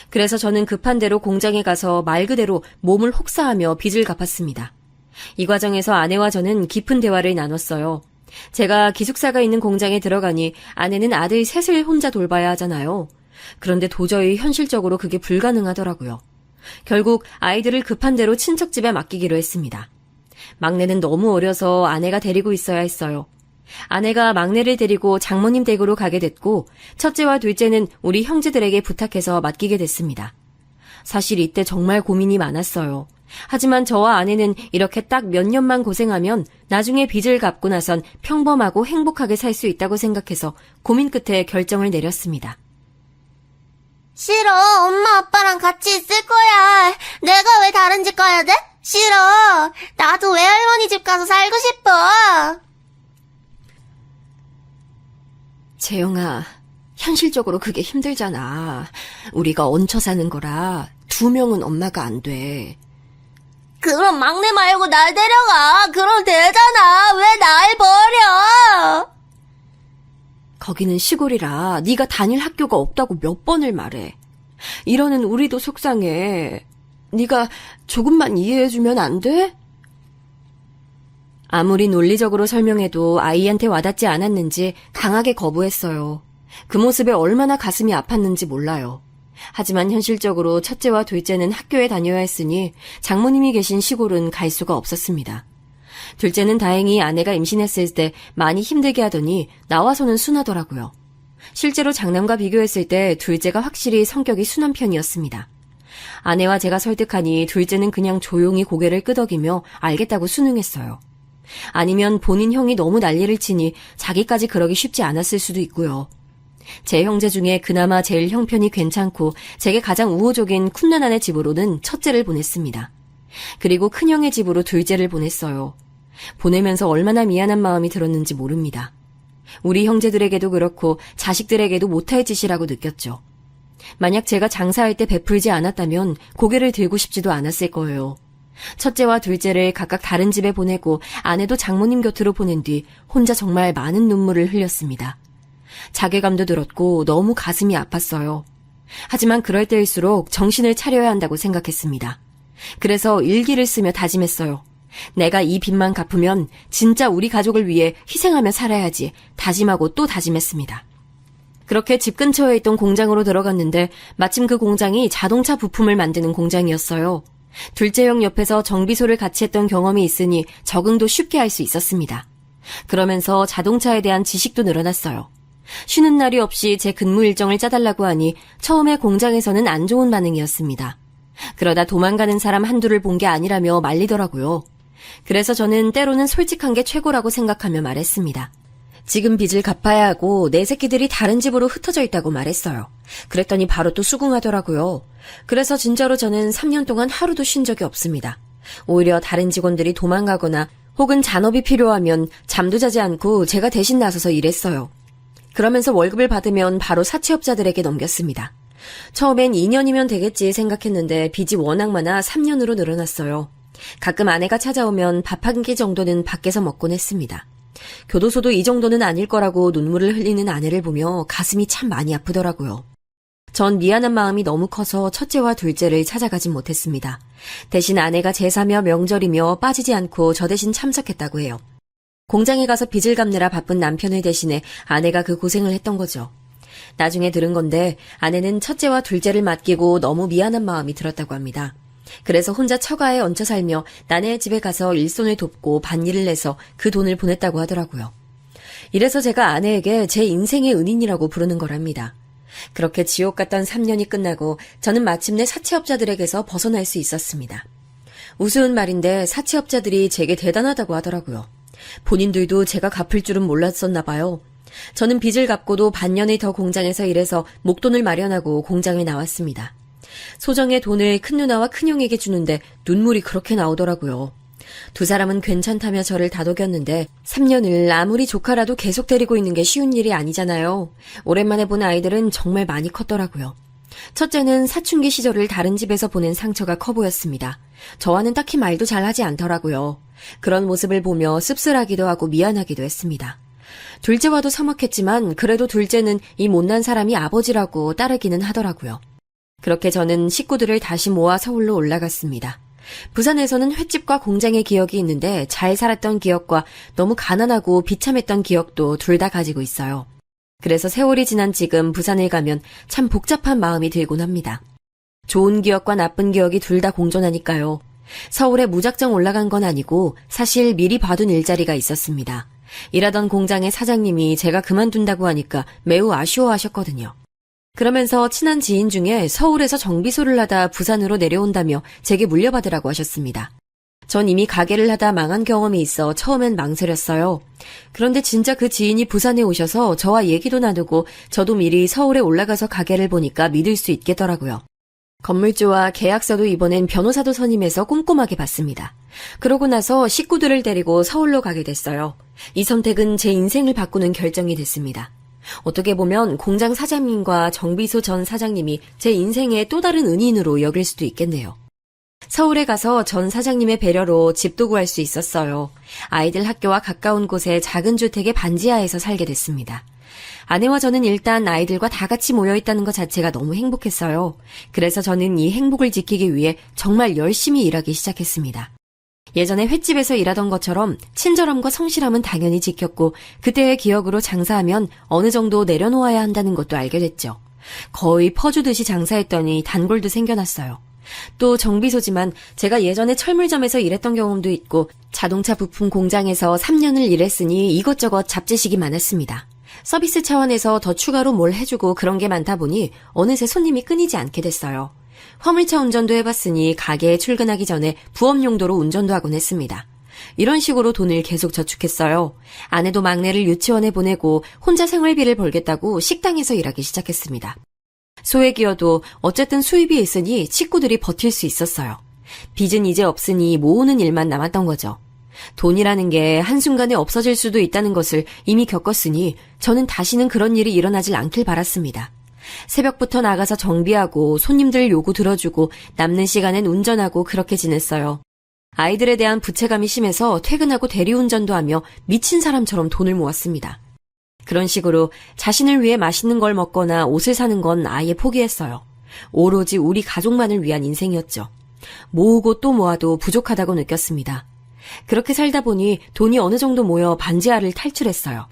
S2: 그래서 저는 급한 대로 공장에 가서 말 그대로 몸을 혹사하며 빚을 갚았습니다. 이 과정에서 아내와 저는 깊은 대화를 나눴어요. 제가 기숙사가 있는 공장에 들어가니 아내는 아들 셋을 혼자 돌봐야 하잖아요. 그런데 도저히 현실적으로 그게 불가능하더라고요. 결국 아이들을 급한 대로 친척 집에 맡기기로 했습니다. 막내는 너무 어려서 아내가 데리고 있어야 했어요. 아내가 막내를 데리고 장모님 댁으로 가게 됐고 첫째와 둘째는 우리 형제들에게 부탁해서 맡기게 됐습니다. 사실 이때 정말 고민이 많았어요. 하지만 저와 아내는 이렇게 딱 몇 년만 고생하면 나중에 빚을 갚고 나선 평범하고 행복하게 살 수 있다고 생각해서 고민 끝에 결정을 내렸습니다.
S3: 싫어. 엄마 아빠랑 같이 있을 거야. 내가 왜 다른 집 가야 돼? 싫어. 나도 외할머니 집 가서 살고 싶어.
S4: 재영아, 현실적으로 그게 힘들잖아. 우리가 얹혀 사는 거라 2명은 엄마가 안 돼.
S3: 그럼 막내 말고 날 데려가. 그럼 되잖아. 왜 날 버려?
S4: 거기는 시골이라 네가 다닐 학교가 없다고 몇 번을 말해. 이러는 우리도 속상해. 네가 조금만 이해해주면 안 돼?
S2: 아무리 논리적으로 설명해도 아이한테 와닿지 않았는지 강하게 거부했어요. 그 모습에 얼마나 가슴이 아팠는지 몰라요. 하지만 현실적으로 첫째와 둘째는 학교에 다녀야 했으니 장모님이 계신 시골은 갈 수가 없었습니다. 둘째는 다행히 아내가 임신했을 때 많이 힘들게 하더니 나와서는 순하더라고요. 실제로 장남과 비교했을 때 둘째가 확실히 성격이 순한 편이었습니다. 아내와 제가 설득하니 둘째는 그냥 조용히 고개를 끄덕이며 알겠다고 순응했어요. 아니면 본인 형이 너무 난리를 치니 자기까지 그러기 쉽지 않았을 수도 있고요. 제 형제 중에 그나마 제일 형편이 괜찮고 제게 가장 우호적인 쿤나나네 집으로는 첫째를 보냈습니다. 그리고 큰형의 집으로 둘째를 보냈어요. 보내면서 얼마나 미안한 마음이 들었는지 모릅니다. 우리 형제들에게도 그렇고 자식들에게도 못할 짓이라고 느꼈죠. 만약 제가 장사할 때 베풀지 않았다면 고개를 들고 싶지도 않았을 거예요. 첫째와 둘째를 각각 다른 집에 보내고 아내도 장모님 곁으로 보낸 뒤 혼자 정말 많은 눈물을 흘렸습니다. 자괴감도 들었고 너무 가슴이 아팠어요. 하지만 그럴 때일수록 정신을 차려야 한다고 생각했습니다. 그래서 일기를 쓰며 다짐했어요.
S4: 내가 이 빚만 갚으면 진짜 우리 가족을 위해 희생하며 살아야지 다짐하고 또 다짐했습니다. 그렇게 집 근처에 있던 공장으로 들어갔는데 마침 그 공장이 자동차 부품을 만드는 공장이었어요. 둘째 형 옆에서 정비소를 같이 했던 경험이 있으니 적응도 쉽게 할 수 있었습니다. 그러면서 자동차에 대한 지식도 늘어났어요. 쉬는 날이 없이 제 근무 일정을 짜달라고 하니 처음에 공장에서는 안 좋은 반응이었습니다. 그러다 도망가는 사람 한두를 본 게 아니라며 말리더라고요. 그래서 저는 때로는 솔직한 게 최고라고 생각하며 말했습니다. 지금 빚을 갚아야 하고 내 새끼들이 다른 집으로 흩어져 있다고 말했어요. 그랬더니 바로 또 수긍하더라고요. 그래서 진짜로 저는 3년 동안 하루도 쉰 적이 없습니다. 오히려 다른 직원들이 도망가거나 혹은 잔업이 필요하면 잠도 자지 않고 제가 대신 나서서 일했어요. 그러면서 월급을 받으면 바로 사채업자들에게 넘겼습니다. 처음엔 2년이면 되겠지 생각했는데 빚이 워낙 많아 3년으로 늘어났어요. 가끔 아내가 찾아오면 밥 한 끼 정도는 밖에서 먹곤 했습니다. 교도소도 이 정도는 아닐 거라고 눈물을 흘리는 아내를 보며 가슴이 참 많이 아프더라고요. 전 미안한 마음이 너무 커서 첫째와 둘째를 찾아가진 못했습니다. 대신 아내가 제사며 명절이며 빠지지 않고 저 대신 참석했다고 해요. 공장에 가서 빚을 갚느라 바쁜 남편을 대신해 아내가 그 고생을 했던 거죠. 나중에 들은 건데 아내는 첫째와 둘째를 맡기고 너무 미안한 마음이 들었다고 합니다. 그래서 혼자 처가에 얹혀 살며 나네 집에 가서 일손을 돕고 밭일을 내서 그 돈을 보냈다고 하더라고요. 이래서 제가 아내에게 제 인생의 은인이라고 부르는 거랍니다. 그렇게 지옥 같던 3년이 끝나고 저는 마침내 사채업자들에게서 벗어날 수 있었습니다. 우스운 말인데 사채업자들이 제게 대단하다고 하더라고요. 본인들도 제가 갚을 줄은 몰랐었나 봐요. 저는 빚을 갚고도 반년이 더 공장에서 일해서 목돈을 마련하고 공장에 나왔습니다. 소정의 돈을 큰누나와 큰형에게 주는데 눈물이 그렇게 나오더라고요. 두 사람은 괜찮다며 저를 다독였는데 3년을 아무리 조카라도 계속 데리고 있는 게 쉬운 일이 아니잖아요. 오랜만에 본 아이들은 정말 많이 컸더라고요. 첫째는 사춘기 시절을 다른 집에서 보낸 상처가 커 보였습니다. 저와는 딱히 말도 잘하지 않더라고요. 그런 모습을 보며 씁쓸하기도 하고 미안하기도 했습니다. 둘째와도 서먹했지만 그래도 둘째는 이 못난 사람이 아버지라고 따르기는 하더라고요. 그렇게 저는 식구들을 다시 모아 서울로 올라갔습니다. 부산에서는 횟집과 공장의 기억이 있는데 잘 살았던 기억과 너무 가난하고 비참했던 기억도 둘 다 가지고 있어요. 그래서 세월이 지난 지금 부산을 가면 참 복잡한 마음이 들곤 합니다. 좋은 기억과 나쁜 기억이 둘 다 공존하니까요. 서울에 무작정 올라간 건 아니고 사실 미리 봐둔 일자리가 있었습니다. 일하던 공장의 사장님이 제가 그만둔다고 하니까 매우 아쉬워하셨거든요. 그러면서 친한 지인 중에 서울에서 정비소를 하다 부산으로 내려온다며 제게 물려받으라고 하셨습니다. 전 이미 가게를 하다 망한 경험이 있어 처음엔 망설였어요. 그런데 진짜 그 지인이 부산에 오셔서 저와 얘기도 나누고 저도 미리 서울에 올라가서 가게를 보니까 믿을 수 있겠더라고요. 건물주와 계약서도 이번엔 변호사도 선임해서 꼼꼼하게 봤습니다. 그러고 나서 식구들을 데리고 서울로 가게 됐어요. 이 선택은 제 인생을 바꾸는 결정이 됐습니다. 어떻게 보면 공장 사장님과 정비소 전 사장님이 제 인생의 또 다른 은인으로 여길 수도 있겠네요. 서울에 가서 전 사장님의 배려로 집도 구할 수 있었어요. 아이들 학교와 가까운 곳에 작은 주택의 반지하에서 살게 됐습니다. 아내와 저는 일단 아이들과 다 같이 모여 있다는 것 자체가 너무 행복했어요. 그래서 저는 이 행복을 지키기 위해 정말 열심히 일하기 시작했습니다. 예전에 횟집에서 일하던 것처럼 친절함과 성실함은 당연히 지켰고 그때의 기억으로 장사하면 어느 정도 내려놓아야 한다는 것도 알게 됐죠. 거의 퍼주듯이 장사했더니 단골도 생겨났어요. 또 정비소지만 제가 예전에 철물점에서 일했던 경험도 있고 자동차 부품 공장에서 3년을 일했으니 이것저것 잡지식이 많았습니다. 서비스 차원에서 더 추가로 뭘 해주고 그런 게 많다 보니 어느새 손님이 끊이지 않게 됐어요. 화물차 운전도 해봤으니 가게에 출근하기 전에 부업 용도로 운전도 하곤 했습니다. 이런 식으로 돈을 계속 저축했어요. 아내도 막내를 유치원에 보내고 혼자 생활비를 벌겠다고 식당에서 일하기 시작했습니다. 소액이어도 어쨌든 수입이 있으니 식구들이 버틸 수 있었어요. 빚은 이제 없으니 모으는 일만 남았던 거죠. 돈이라는 게 한순간에 없어질 수도 있다는 것을 이미 겪었으니 저는 다시는 그런 일이 일어나질 않길 바랐습니다. 새벽부터 나가서 정비하고 손님들 요구 들어주고 남는 시간엔 운전하고 그렇게 지냈어요. 아이들에 대한 부채감이 심해서 퇴근하고 대리운전도 하며 미친 사람처럼 돈을 모았습니다. 그런 식으로 자신을 위해 맛있는 걸 먹거나 옷을 사는 건 아예 포기했어요. 오로지 우리 가족만을 위한 인생이었죠. 모으고 또 모아도 부족하다고 느꼈습니다. 그렇게 살다 보니 돈이 어느 정도 모여 반지하를 탈출했어요.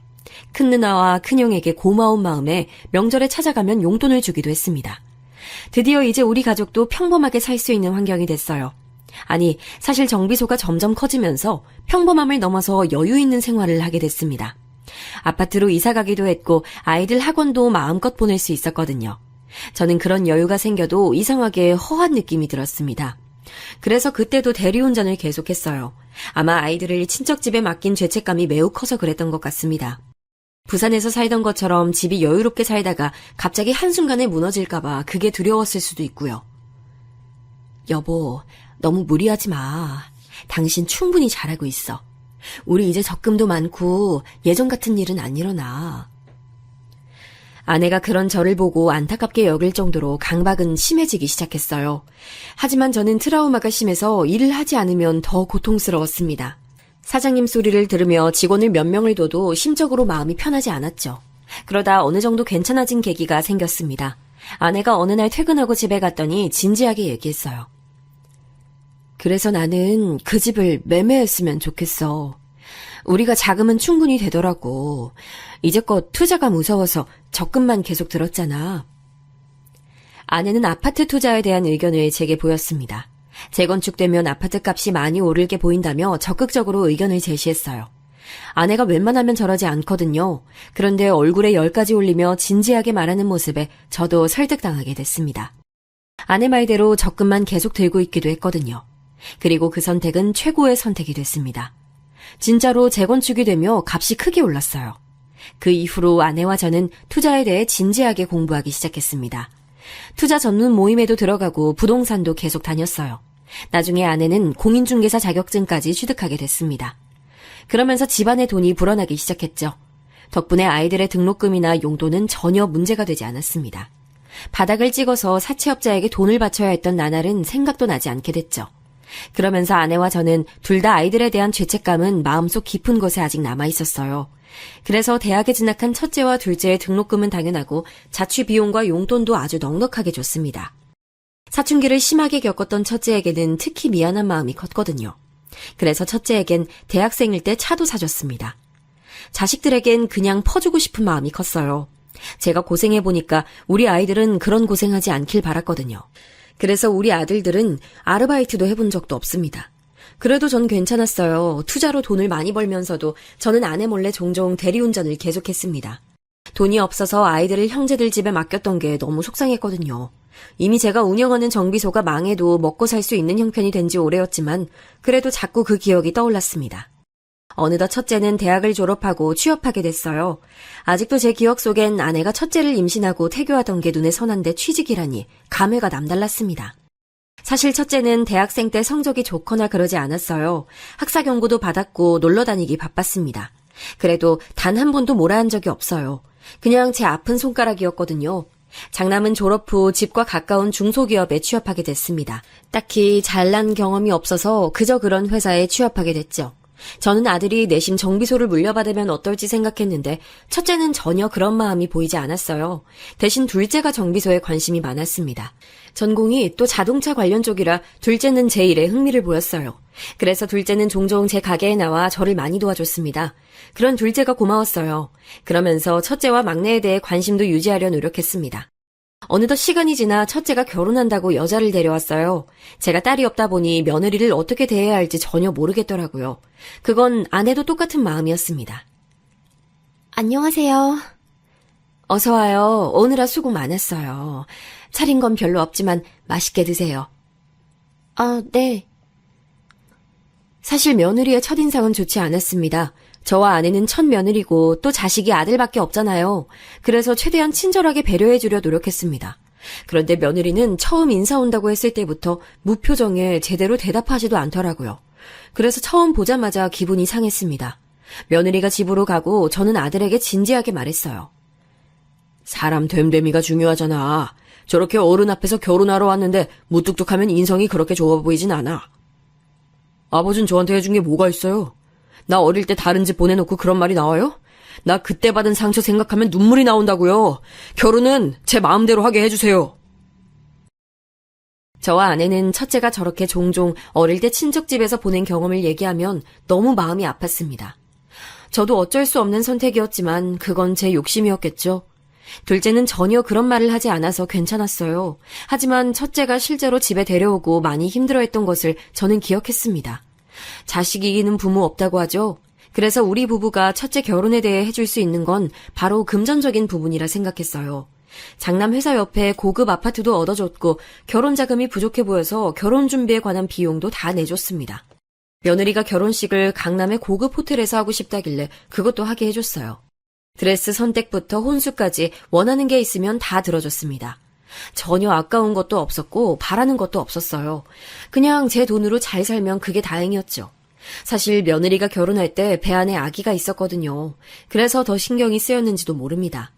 S4: 큰 누나와 큰형에게 고마운 마음에 명절에 찾아가면 용돈을 주기도 했습니다. 드디어 이제 우리 가족도 평범하게 살 수 있는 환경이 됐어요. 아니, 사실 정비소가 점점 커지면서 평범함을 넘어서 여유 있는 생활을 하게 됐습니다. 아파트로 이사 가기도 했고 아이들 학원도 마음껏 보낼 수 있었거든요. 저는 그런 여유가 생겨도 이상하게 허한 느낌이 들었습니다. 그래서 그때도 대리운전을 계속했어요. 아마 아이들을 친척집에 맡긴 죄책감이 매우 커서 그랬던 것 같습니다. 부산에서 살던 것처럼 집이 여유롭게 살다가 갑자기 한순간에 무너질까봐 그게 두려웠을 수도 있고요. 여보, 너무 무리하지 마. 당신 충분히 잘하고 있어. 우리 이제 적금도 많고 예전 같은 일은 안 일어나. 아내가 그런 저를 보고 안타깝게 여길 정도로 강박은 심해지기 시작했어요. 하지만 저는 트라우마가 심해서 일을 하지 않으면 더 고통스러웠습니다. 사장님 소리를 들으며 직원을 몇 명을 둬도 심적으로 마음이 편하지 않았죠. 그러다 어느 정도 괜찮아진 계기가 생겼습니다. 아내가 어느 날 퇴근하고 집에 갔더니 진지하게 얘기했어요. 그래서 나는 그 집을 매매했으면 좋겠어. 우리가 자금은 충분히 되더라고. 이제껏 투자가 무서워서 적금만 계속 들었잖아. 아내는 아파트 투자에 대한 의견을 제게 보였습니다. 재건축되면 아파트 값이 많이 오를 게 보인다며 적극적으로 의견을 제시했어요. 아내가 웬만하면 저러지 않거든요. 그런데 얼굴에 열까지 올리며 진지하게 말하는 모습에 저도 설득당하게 됐습니다. 아내 말대로 적금만 계속 들고 있기도 했거든요. 그리고 그 선택은 최고의 선택이 됐습니다. 진짜로 재건축이 되며 값이 크게 올랐어요. 그 이후로 아내와 저는 투자에 대해 진지하게 공부하기 시작했습니다. 투자 전문 모임에도 들어가고 부동산도 계속 다녔어요. 나중에 아내는 공인중개사 자격증까지 취득하게 됐습니다. 그러면서 집안의 돈이 불어나기 시작했죠. 덕분에 아이들의 등록금이나 용돈은 전혀 문제가 되지 않았습니다. 바닥을 찍어서 사채업자에게 돈을 바쳐야 했던 나날은 생각도 나지 않게 됐죠. 그러면서 아내와 저는 둘 다 아이들에 대한 죄책감은 마음속 깊은 곳에 아직 남아있었어요. 그래서 대학에 진학한 첫째와 둘째의 등록금은 당연하고 자취 비용과 용돈도 아주 넉넉하게 줬습니다. 사춘기를 심하게 겪었던 첫째에게는 특히 미안한 마음이 컸거든요. 그래서 첫째에겐 대학생일 때 차도 사줬습니다. 자식들에겐 그냥 퍼주고 싶은 마음이 컸어요. 제가 고생해보니까 우리 아이들은 그런 고생하지 않길 바랐거든요. 그래서 우리 아들들은 아르바이트도 해본 적도 없습니다. 그래도 전 괜찮았어요. 투자로 돈을 많이 벌면서도 저는 아내 몰래 종종 대리운전을 계속했습니다. 돈이 없어서 아이들을 형제들 집에 맡겼던 게 너무 속상했거든요. 이미 제가 운영하는 정비소가 망해도 먹고 살 수 있는 형편이 된 지 오래였지만 그래도 자꾸 그 기억이 떠올랐습니다. 어느덧 첫째는 대학을 졸업하고 취업하게 됐어요. 아직도 제 기억 속엔 아내가 첫째를 임신하고 태교하던 게 눈에 선한데 취직이라니 감회가 남달랐습니다. 사실 첫째는 대학생 때 성적이 좋거나 그러지 않았어요. 학사 경고도 받았고 놀러 다니기 바빴습니다. 그래도 단 한 번도 뭐라 한 적이 없어요. 그냥 제 아픈 손가락이었거든요. 장남은 졸업 후 집과 가까운 중소기업에 취업하게 됐습니다. 딱히 잘난 경험이 없어서 그저 그런 회사에 취업하게 됐죠. 저는 아들이 내심 정비소를 물려받으면 어떨지 생각했는데 첫째는 전혀 그런 마음이 보이지 않았어요. 대신 둘째가 정비소에 관심이 많았습니다. 전공이 또 자동차 관련 쪽이라 둘째는 제 일에 흥미를 보였어요. 그래서 둘째는 종종 제 가게에 나와 저를 많이 도와줬습니다. 그런 둘째가 고마웠어요. 그러면서 첫째와 막내에 대해 관심도 유지하려 노력했습니다. 어느덧 시간이 지나 첫째가 결혼한다고 여자를 데려왔어요. 제가 딸이 없다 보니 며느리를 어떻게 대해야 할지 전혀 모르겠더라고요. 그건 아내도 똑같은 마음이었습니다.
S2: 안녕하세요.
S4: 어서 와요. 오느라 수고 많았어요. 차린 건 별로 없지만 맛있게 드세요.
S2: 아, 네.
S4: 사실 며느리의 첫인상은 좋지 않았습니다. 저와 아내는 첫 며느리고 또 자식이 아들밖에 없잖아요. 그래서 최대한 친절하게 배려해주려 노력했습니다. 그런데 며느리는 처음 인사 온다고 했을 때부터 무표정에 제대로 대답하지도 않더라고요. 그래서 처음 보자마자 기분이 상했습니다. 며느리가 집으로 가고 저는 아들에게 진지하게 말했어요. 사람 됨됨이가 중요하잖아. 저렇게 어른 앞에서 결혼하러 왔는데 무뚝뚝하면 인성이 그렇게 좋아 보이진 않아. 아버지는 저한테 해준 게 뭐가 있어요? 나 어릴 때 다른 집 보내놓고 그런 말이 나와요? 나 그때 받은 상처 생각하면 눈물이 나온다고요. 결혼은 제 마음대로 하게 해주세요. 저와 아내는 첫째가 저렇게 종종 어릴 때 친척집에서 보낸 경험을 얘기하면 너무 마음이 아팠습니다. 저도 어쩔 수 없는 선택이었지만 그건 제 욕심이었겠죠. 둘째는 전혀 그런 말을 하지 않아서 괜찮았어요. 하지만 첫째가 실제로 집에 데려오고 많이 힘들어했던 것을 저는 기억했습니다. 자식 이기는 부모 없다고 하죠. 그래서 우리 부부가 첫째 결혼에 대해 해줄 수 있는 건 바로 금전적인 부분이라 생각했어요. 장남 회사 옆에 고급 아파트도 얻어줬고 결혼 자금이 부족해 보여서 결혼 준비에 관한 비용도 다 내줬습니다. 며느리가 결혼식을 강남의 고급 호텔에서 하고 싶다길래 그것도 하게 해줬어요. 드레스 선택부터 혼수까지 원하는 게 있으면 다 들어줬습니다. 전혀 아까운 것도 없었고 바라는 것도 없었어요. 그냥 제 돈으로 잘 살면 그게 다행이었죠. 사실 며느리가 결혼할 때 배 안에 아기가 있었거든요. 그래서 더 신경이 쓰였는지도 모릅니다.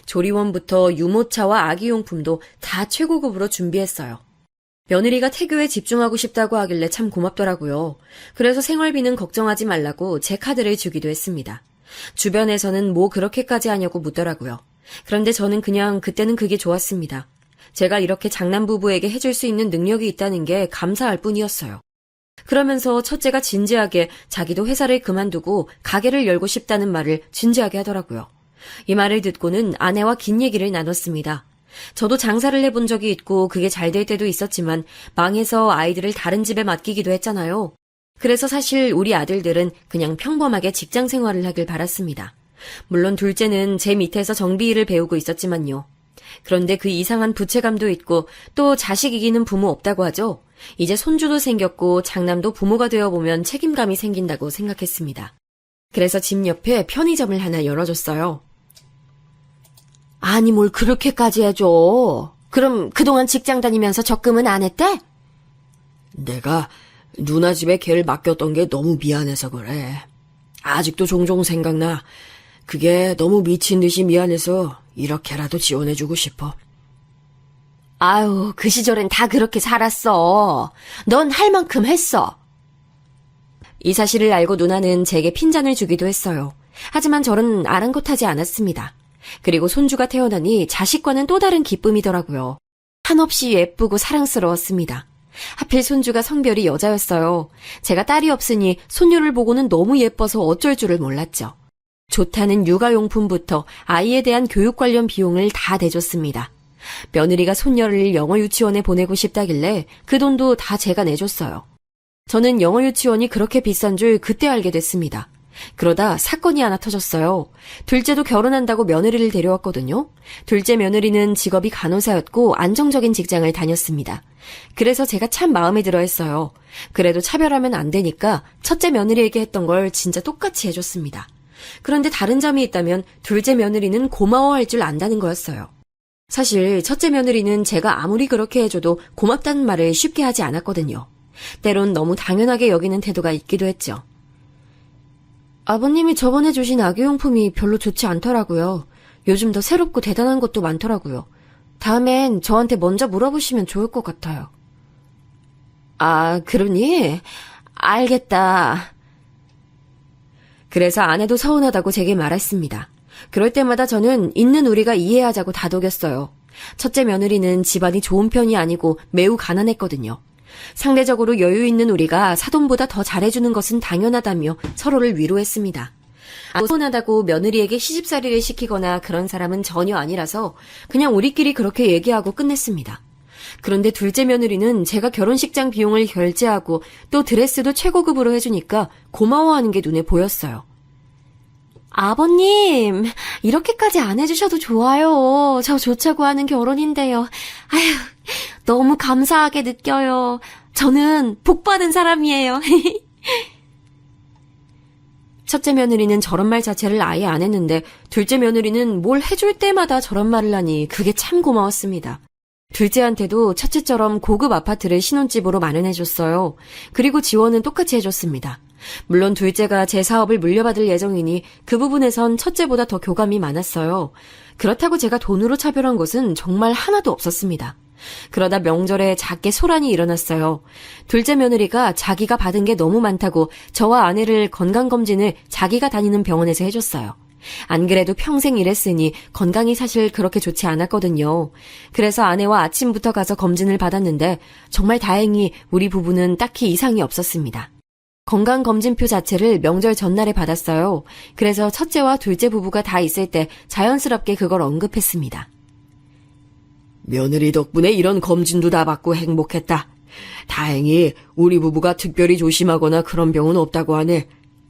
S4: 조리원부터 유모차와 아기용품도 다 최고급으로 준비했어요. 며느리가 태교에 집중하고 싶다고 하길래 참 고맙더라고요. 그래서 생활비는 걱정하지 말라고 제 카드를 주기도 했습니다. 주변에서는 뭐 그렇게까지 하냐고 묻더라고요. 그런데 저는 그냥 그때는 그게 좋았습니다. 제가 이렇게 장남 부부에게 해줄 수 있는 능력이 있다는 게 감사할 뿐이었어요. 그러면서 첫째가 진지하게 자기도 회사를 그만두고 가게를 열고 싶다는 말을 진지하게 하더라고요. 이 말을 듣고는 아내와 긴 얘기를 나눴습니다. 저도 장사를 해본 적이 있고 그게 잘 될 때도 있었지만 망해서 아이들을 다른 집에 맡기기도 했잖아요. 그래서 사실 우리 아들들은 그냥 평범하게 직장 생활을 하길 바랐습니다. 물론 둘째는 제 밑에서 정비 일을 배우고 있었지만요. 그런데 그 이상한 부채감도 있고 또 자식 이기는 부모 없다고 하죠. 이제 손주도 생겼고 장남도 부모가 되어보면 책임감이 생긴다고 생각했습니다. 그래서 집 옆에 편의점을 하나 열어줬어요.
S2: 아니 뭘 그렇게까지 해줘. 그럼 그동안 직장 다니면서 적금은 안 했대?
S5: 내가 누나 집에 걔를 맡겼던 게 너무 미안해서 그래. 아직도 종종 생각나. 그게 너무 미친 듯이 미안해서 이렇게라도 지원해주고 싶어.
S2: 아유, 그 시절엔 다 그렇게 살았어. 넌 할 만큼 했어.
S4: 이 사실을 알고 누나는 제게 핀잔을 주기도 했어요. 하지만 저는 아랑곳하지 않았습니다. 그리고 손주가 태어나니 자식과는 또 다른 기쁨이더라고요. 한없이 예쁘고 사랑스러웠습니다. 하필 손주가 성별이 여자였어요. 제가 딸이 없으니 손녀를 보고는 너무 예뻐서 어쩔 줄을 몰랐죠. 좋다는 육아용품부터 아이에 대한 교육 관련 비용을 다 대줬습니다. 며느리가 손녀를 영어 유치원에 보내고 싶다길래 그 돈도 다 제가 내줬어요. 저는 영어 유치원이 그렇게 비싼 줄 그때 알게 됐습니다. 그러다 사건이 하나 터졌어요. 둘째도 결혼한다고 며느리를 데려왔거든요. 둘째 며느리는 직업이 간호사였고 안정적인 직장을 다녔습니다. 그래서 제가 참 마음에 들어 했어요. 그래도 차별하면 안 되니까 첫째 며느리에게 했던 걸 진짜 똑같이 해줬습니다. 그런데 다른 점이 있다면 둘째 며느리는 고마워할 줄 안다는 거였어요. 사실 첫째 며느리는 제가 아무리 그렇게 해줘도 고맙다는 말을 쉽게 하지 않았거든요. 때론 너무 당연하게 여기는 태도가 있기도 했죠. 아버님이 저번에 주신 아기용품이 별로 좋지 않더라고요. 요즘 더 새롭고 대단한 것도 많더라고요. 다음엔 저한테 먼저 물어보시면 좋을 것 같아요. 아, 그러니? 알겠다. 그래서 아내도 서운하다고 제게 말했습니다. 그럴 때마다 저는 있는 우리가 이해하자고 다독였어요. 첫째 며느리는 집안이 좋은 편이 아니고 매우 가난했거든요. 상대적으로 여유 있는 우리가 사돈보다 더 잘해주는 것은 당연하다며 서로를 위로했습니다. 서운하다고 며느리에게 시집살이를 시키거나 그런 사람은 전혀 아니라서 그냥 우리끼리 그렇게 얘기하고 끝냈습니다. 그런데 둘째 며느리는 제가 결혼식장 비용을 결제하고 또 드레스도 최고급으로 해주니까 고마워하는 게 눈에 보였어요. 아버님, 이렇게까지 안 해주셔도 좋아요. 저 좋자고 하는 결혼인데요. 아휴, 너무 감사하게 느껴요. 저는 복받은 사람이에요. 첫째 며느리는 저런 말 자체를 아예 안 했는데 둘째 며느리는 뭘 해줄 때마다 저런 말을 하니 그게 참 고마웠습니다. 둘째한테도 첫째처럼 고급 아파트를 신혼집으로 마련해줬어요. 그리고 지원은 똑같이 해줬습니다. 물론 둘째가 제 사업을 물려받을 예정이니 그 부분에선 첫째보다 더 교감이 많았어요. 그렇다고 제가 돈으로 차별한 것은 정말 하나도 없었습니다. 그러다 명절에 작게 소란이 일어났어요. 둘째 며느리가 자기가 받은 게 너무 많다고 저와 아내를 건강검진을 자기가 다니는 병원에서 해줬어요. 안 그래도 평생 일했으니 건강이 사실 그렇게 좋지 않았거든요. 그래서 아내와 아침부터 가서 검진을 받았는데 정말 다행히 우리 부부는 딱히 이상이 없었습니다. 건강검진표 자체를 명절 전날에 받았어요. 그래서 첫째와 둘째 부부가 다 있을 때 자연스럽게 그걸 언급했습니다.
S5: 며느리 덕분에 이런 검진도 다 받고 행복했다. 다행히 우리 부부가 특별히 조심하거나 그런 병은 없다고 하네.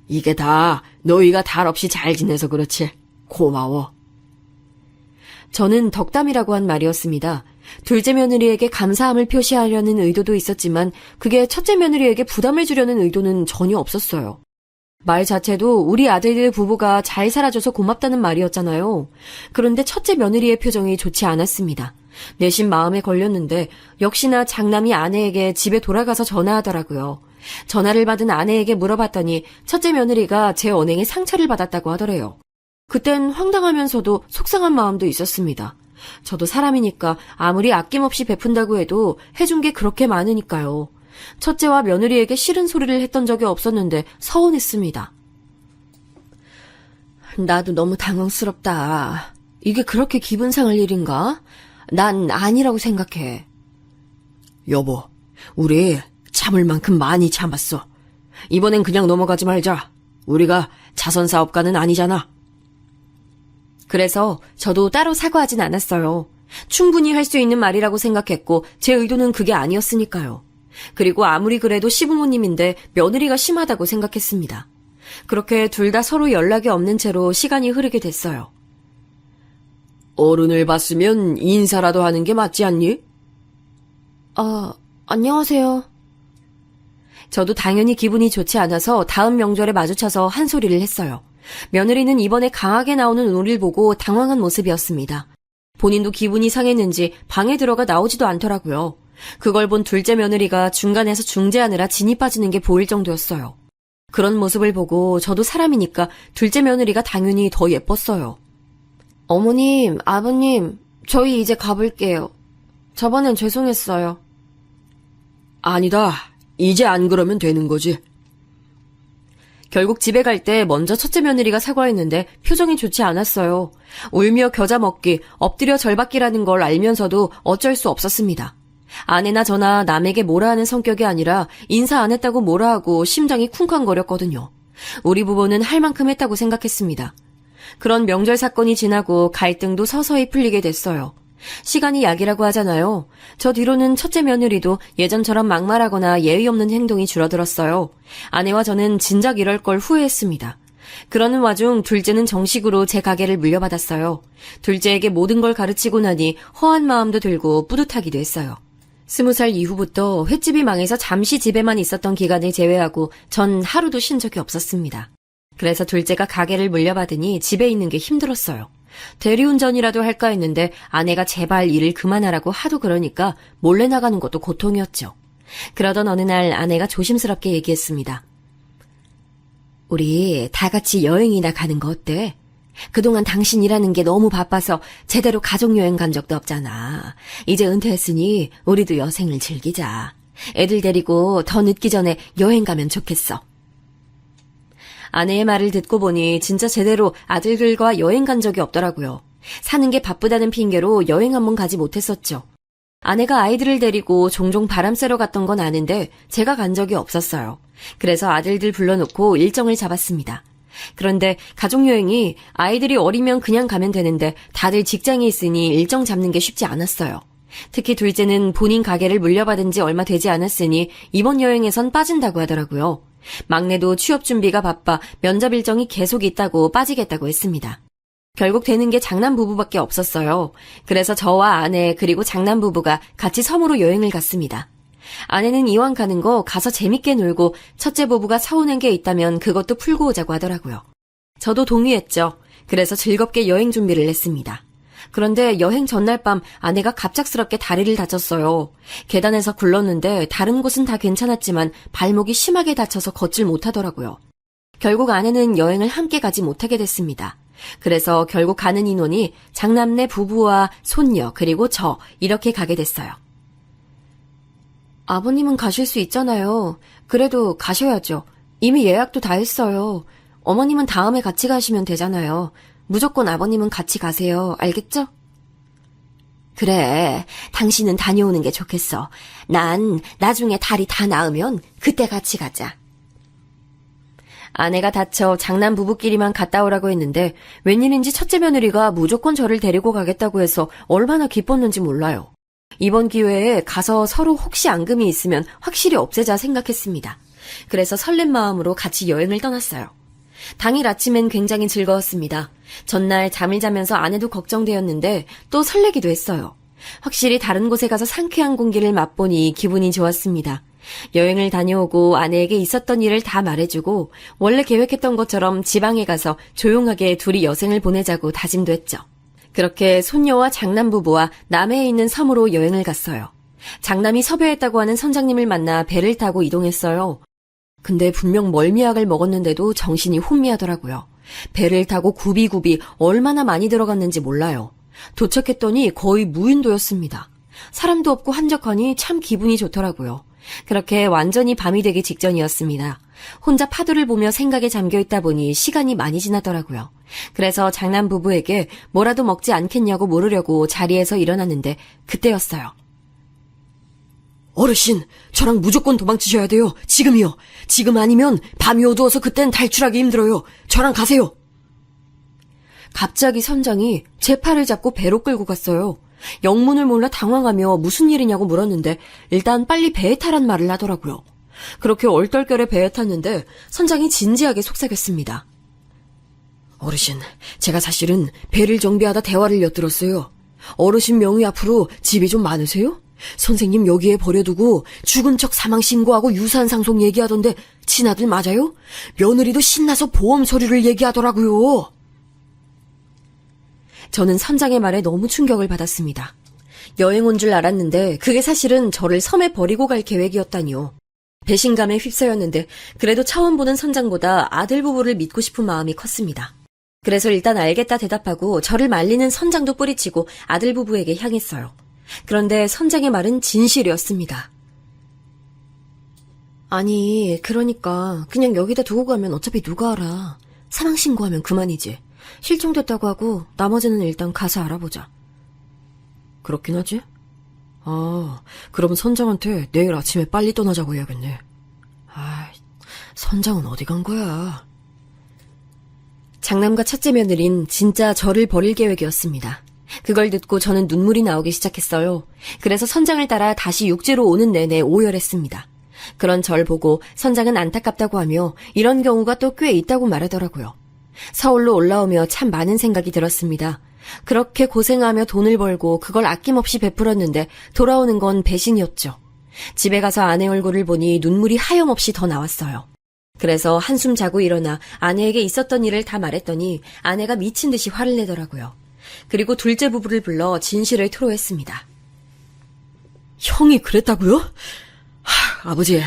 S5: 이게 다 너희가 탈 없이 잘 지내서 그렇지. 고마워.
S4: 저는 덕담이라고 한 말이었습니다. 둘째 며느리에게 감사함을 표시하려는 의도도 있었지만 그게 첫째 며느리에게 부담을 주려는 의도는 전혀 없었어요. 말 자체도 우리 아들들 부부가 잘 살아줘서 고맙다는 말이었잖아요. 그런데 첫째 며느리의 표정이 좋지 않았습니다. 내심 마음에 걸렸는데 역시나 장남이 아내에게 집에 돌아가서 전화하더라고요. 전화를 받은 아내에게 물어봤더니 첫째 며느리가 제 언행에 상처를 받았다고 하더래요. 그땐 황당하면서도 속상한 마음도 있었습니다. 저도 사람이니까 아무리 아낌없이 베푼다고 해도 해준 게 그렇게 많으니까요. 첫째와 며느리에게 싫은 소리를 했던 적이 없었는데 서운했습니다. 나도 너무 당황스럽다. 이게 그렇게 기분 상할 일인가? 난 아니라고 생각해.
S5: 여보, 우리 참을 만큼 많이 참았어. 이번엔 그냥 넘어가지 말자. 우리가 자선사업가는 아니잖아.
S4: 그래서 저도 따로 사과하진 않았어요. 충분히 할 수 있는 말이라고 생각했고 제 의도는 그게 아니었으니까요. 그리고 아무리 그래도 시부모님인데 며느리가 심하다고 생각했습니다. 그렇게 둘 다 서로 연락이 없는 채로 시간이 흐르게 됐어요.
S5: 어른을 봤으면 인사라도 하는 게 맞지 않니?
S4: 안녕하세요. 저도 당연히 기분이 좋지 않아서 다음 명절에 마주쳐서 한 소리를 했어요. 며느리는 이번에 강하게 나오는 우리를 보고 당황한 모습이었습니다. 본인도 기분이 상했는지 방에 들어가 나오지도 않더라고요. 그걸 본 둘째 며느리가 중간에서 중재하느라 진이 빠지는 게 보일 정도였어요. 그런 모습을 보고 저도 사람이니까 둘째 며느리가 당연히 더 예뻤어요. 어머님, 아버님, 저희 이제 가볼게요. 저번엔 죄송했어요.
S5: 아니다. 이제 안 그러면 되는 거지.
S4: 결국 집에 갈 때 먼저 첫째 며느리가 사과했는데 표정이 좋지 않았어요. 울며 겨자 먹기, 엎드려 절받기라는 걸 알면서도 어쩔 수 없었습니다. 아내나 저나 남에게 뭐라 하는 성격이 아니라 인사 안 했다고 뭐라 하고 심장이 쿵쾅거렸거든요. 우리 부부는 할 만큼 했다고 생각했습니다. 그런 명절 사건이 지나고 갈등도 서서히 풀리게 됐어요. 시간이 약이라고 하잖아요. 저 뒤로는 첫째 며느리도 예전처럼 막말하거나 예의 없는 행동이 줄어들었어요. 아내와 저는 진작 이럴 걸 후회했습니다. 그러는 와중 둘째는 정식으로 제 가게를 물려받았어요. 둘째에게 모든 걸 가르치고 나니 허한 마음도 들고 뿌듯하기도 했어요. 20살 이후부터 횟집이 망해서 잠시 집에만 있었던 기간을 제외하고 전 하루도 쉰 적이 없었습니다. 그래서 둘째가 가게를 물려받으니 집에 있는 게 힘들었어요. 대리운전이라도 할까 했는데 아내가 제발 일을 그만하라고 하도 그러니까 몰래 나가는 것도 고통이었죠. 그러던 어느 날 아내가 조심스럽게 얘기했습니다. 우리 다 같이 여행이나 가는 거 어때? 그동안 당신 일하는 게 너무 바빠서 제대로 가족여행 간 적도 없잖아. 이제 은퇴했으니 우리도 여생을 즐기자. 애들 데리고 더 늦기 전에 여행 가면 좋겠어. 아내의 말을 듣고 보니 진짜 제대로 아들들과 여행 간 적이 없더라고요. 사는 게 바쁘다는 핑계로 여행 한번 가지 못했었죠. 아내가 아이들을 데리고 종종 바람 쐬러 갔던 건 아는데 제가 간 적이 없었어요. 그래서 아들들 불러놓고 일정을 잡았습니다. 그런데 가족여행이 아이들이 어리면 그냥 가면 되는데 다들 직장이 있으니 일정 잡는 게 쉽지 않았어요. 특히 둘째는 본인 가게를 물려받은 지 얼마 되지 않았으니 이번 여행에선 빠진다고 하더라고요. 막내도 취업 준비가 바빠 면접 일정이 계속 있다고 빠지겠다고 했습니다. 결국 되는 게 장남 부부밖에 없었어요. 그래서 저와 아내 그리고 장남 부부가 같이 섬으로 여행을 갔습니다. 아내는 이왕 가는 거 가서 재밌게 놀고 첫째 부부가 서운한 게 있다면 그것도 풀고 오자고 하더라고요. 저도 동의했죠. 그래서 즐겁게 여행 준비를 했습니다. 그런데 여행 전날 밤 아내가 갑작스럽게 다리를 다쳤어요. 계단에서 굴렀는데 다른 곳은 다 괜찮았지만 발목이 심하게 다쳐서 걷질 못하더라고요. 결국 아내는 여행을 함께 가지 못하게 됐습니다. 그래서 결국 가는 인원이 장남네 부부와 손녀 그리고 저 이렇게 가게 됐어요. 아버님은 가실 수 있잖아요. 그래도 가셔야죠. 이미 예약도 다 했어요. 어머님은 다음에 같이 가시면 되잖아요. 무조건 아버님은 같이 가세요. 알겠죠? 그래, 당신은 다녀오는 게 좋겠어. 난 나중에 다리 다 나으면 그때 같이 가자. 아내가 다쳐 장남 부부끼리만 갔다 오라고 했는데 웬일인지 첫째 며느리가 무조건 저를 데리고 가겠다고 해서 얼마나 기뻤는지 몰라요. 이번 기회에 가서 서로 혹시 앙금이 있으면 확실히 없애자 생각했습니다. 그래서 설렘 마음으로 같이 여행을 떠났어요. 당일 아침엔 굉장히 즐거웠습니다. 전날 잠을 자면서 아내도 걱정되었는데 또 설레기도 했어요. 확실히 다른 곳에 가서 상쾌한 공기를 맛보니 기분이 좋았습니다. 여행을 다녀오고 아내에게 있었던 일을 다 말해주고 원래 계획했던 것처럼 지방에 가서 조용하게 둘이 여생을 보내자고 다짐도 했죠. 그렇게 손녀와 장남 부부와 남해에 있는 섬으로 여행을 갔어요. 장남이 섭외했다고 하는 선장님을 만나 배를 타고 이동했어요. 근데 분명 멀미약을 먹었는데도 정신이 혼미하더라고요. 배를 타고 굽이굽이 얼마나 많이 들어갔는지 몰라요. 도착했더니 거의 무인도였습니다. 사람도 없고 한적하니 참 기분이 좋더라고요. 그렇게 완전히 밤이 되기 직전이었습니다. 혼자 파도를 보며 생각에 잠겨 있다 보니 시간이 많이 지나더라고요. 그래서 장남 부부에게 뭐라도 먹지 않겠냐고 물으려고 자리에서 일어났는데 그때였어요.
S5: 어르신, 저랑 무조건 도망치셔야 돼요. 지금이요. 지금 아니면 밤이 어두워서 그땐 탈출하기 힘들어요. 저랑 가세요.
S4: 갑자기 선장이 제 팔을 잡고 배로 끌고 갔어요. 영문을 몰라 당황하며 무슨 일이냐고 물었는데 일단 빨리 배에 타란 말을 하더라고요. 그렇게 얼떨결에 배에 탔는데 선장이 진지하게 속삭였습니다.
S5: 어르신, 제가 사실은 배를 정비하다 대화를 엿들었어요. 어르신 명의 앞으로 집이 좀 많으세요? 선생님 여기에 버려두고 죽은 척 사망 신고하고 유산 상속 얘기하던데 친아들 맞아요? 며느리도 신나서 보험 서류를 얘기하더라고요.
S4: 저는 선장의 말에 너무 충격을 받았습니다. 여행 온 줄 알았는데 그게 사실은 저를 섬에 버리고 갈 계획이었다니요. 배신감에 휩싸였는데 그래도 처음 보는 선장보다 아들 부부를 믿고 싶은 마음이 컸습니다. 그래서 일단 알겠다 대답하고 저를 말리는 선장도 뿌리치고 아들 부부에게 향했어요. 그런데 선장의 말은 진실이었습니다. 아니, 그러니까 그냥 여기다 두고 가면 어차피 누가 알아. 사망 신고하면 그만이지. 실종됐다고 하고 나머지는 일단 가서 알아보자.
S5: 그렇긴 하지? 아, 그럼 선장한테 내일 아침에 빨리 떠나자고 해야겠네. 아, 선장은 어디 간 거야?
S4: 장남과 첫째 며느린 진짜 저를 버릴 계획이었습니다. 그걸 듣고 저는 눈물이 나오기 시작했어요. 그래서 선장을 따라 다시 육지로 오는 내내 오열했습니다. 그런 절 보고 선장은 안타깝다고 하며 이런 경우가 또 꽤 있다고 말하더라고요. 서울로 올라오며 참 많은 생각이 들었습니다. 그렇게 고생하며 돈을 벌고 그걸 아낌없이 베풀었는데 돌아오는 건 배신이었죠. 집에 가서 아내 얼굴을 보니 눈물이 하염없이 더 나왔어요. 그래서 한숨 자고 일어나 아내에게 있었던 일을 다 말했더니 아내가 미친 듯이 화를 내더라고요. 그리고 둘째 부부를 불러 진실을 토로했습니다.
S5: 형이 그랬다고요? 아버지,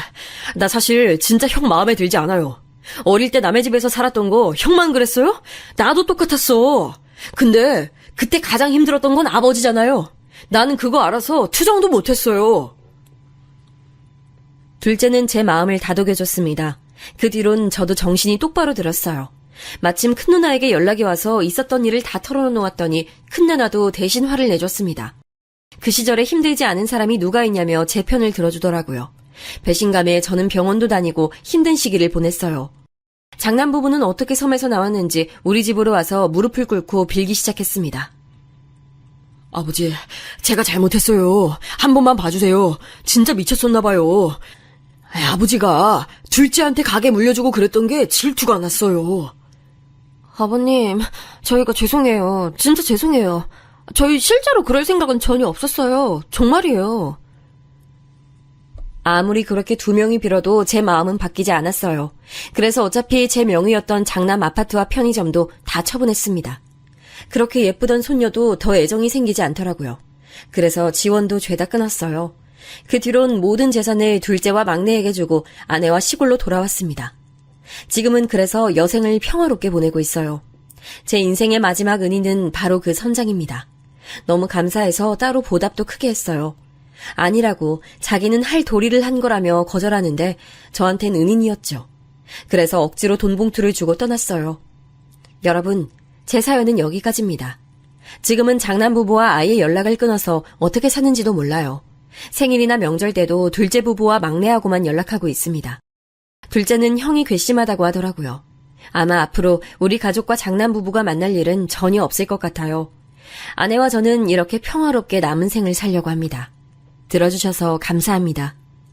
S5: 나 사실 진짜 형 마음에 들지 않아요. 어릴 때 남의 집에서 살았던 거 형만 그랬어요? 나도 똑같았어. 근데 그때 가장 힘들었던 건 아버지잖아요. 나는 그거 알아서 투정도 못했어요.
S4: 둘째는 제 마음을 다독여줬습니다. 그 뒤론 저도 정신이 똑바로 들었어요. 마침 큰 누나에게 연락이 와서 있었던 일을 다 털어놓았더니 큰 누나도 대신 화를 내줬습니다. 그 시절에 힘들지 않은 사람이 누가 있냐며 제 편을 들어주더라고요. 배신감에 저는 병원도 다니고 힘든 시기를 보냈어요. 장남 부부는 어떻게 섬에서 나왔는지 우리 집으로 와서 무릎을 꿇고 빌기 시작했습니다.
S5: 아버지, 제가 잘못했어요. 한 번만 봐주세요. 진짜 미쳤었나 봐요. 아버지가 둘째한테 가게 물려주고 그랬던 게 질투가 났어요.
S4: 아버님, 저희가 죄송해요. 진짜 죄송해요. 저희 실제로 그럴 생각은 전혀 없었어요. 정말이에요. 아무리 그렇게 두 명이 빌어도 제 마음은 바뀌지 않았어요. 그래서 어차피 제 명의였던 장남 아파트와 편의점도 다 처분했습니다. 그렇게 예쁘던 손녀도 더 애정이 생기지 않더라고요. 그래서 지원도 죄다 끊었어요. 그 뒤론 모든 재산을 둘째와 막내에게 주고 아내와 시골로 돌아왔습니다. 지금은 그래서 여생을 평화롭게 보내고 있어요. 제 인생의 마지막 은인은 바로 그 선장입니다. 너무 감사해서 따로 보답도 크게 했어요. 아니라고 자기는 할 도리를 한 거라며 거절하는데 저한텐 은인이었죠. 그래서 억지로 돈 봉투를 주고 떠났어요. 여러분, 제 사연은 여기까지입니다. 지금은 장남부부와 아예 연락을 끊어서 어떻게 사는지도 몰라요. 생일이나 명절 때도 둘째 부부와 막내하고만 연락하고 있습니다. 둘째는 형이 괘씸하다고 하더라고요. 아마 앞으로 우리 가족과 장남부부가 만날 일은 전혀 없을 것 같아요. 아내와 저는 이렇게 평화롭게 남은 생을 살려고 합니다. 들어주셔서 감사합니다.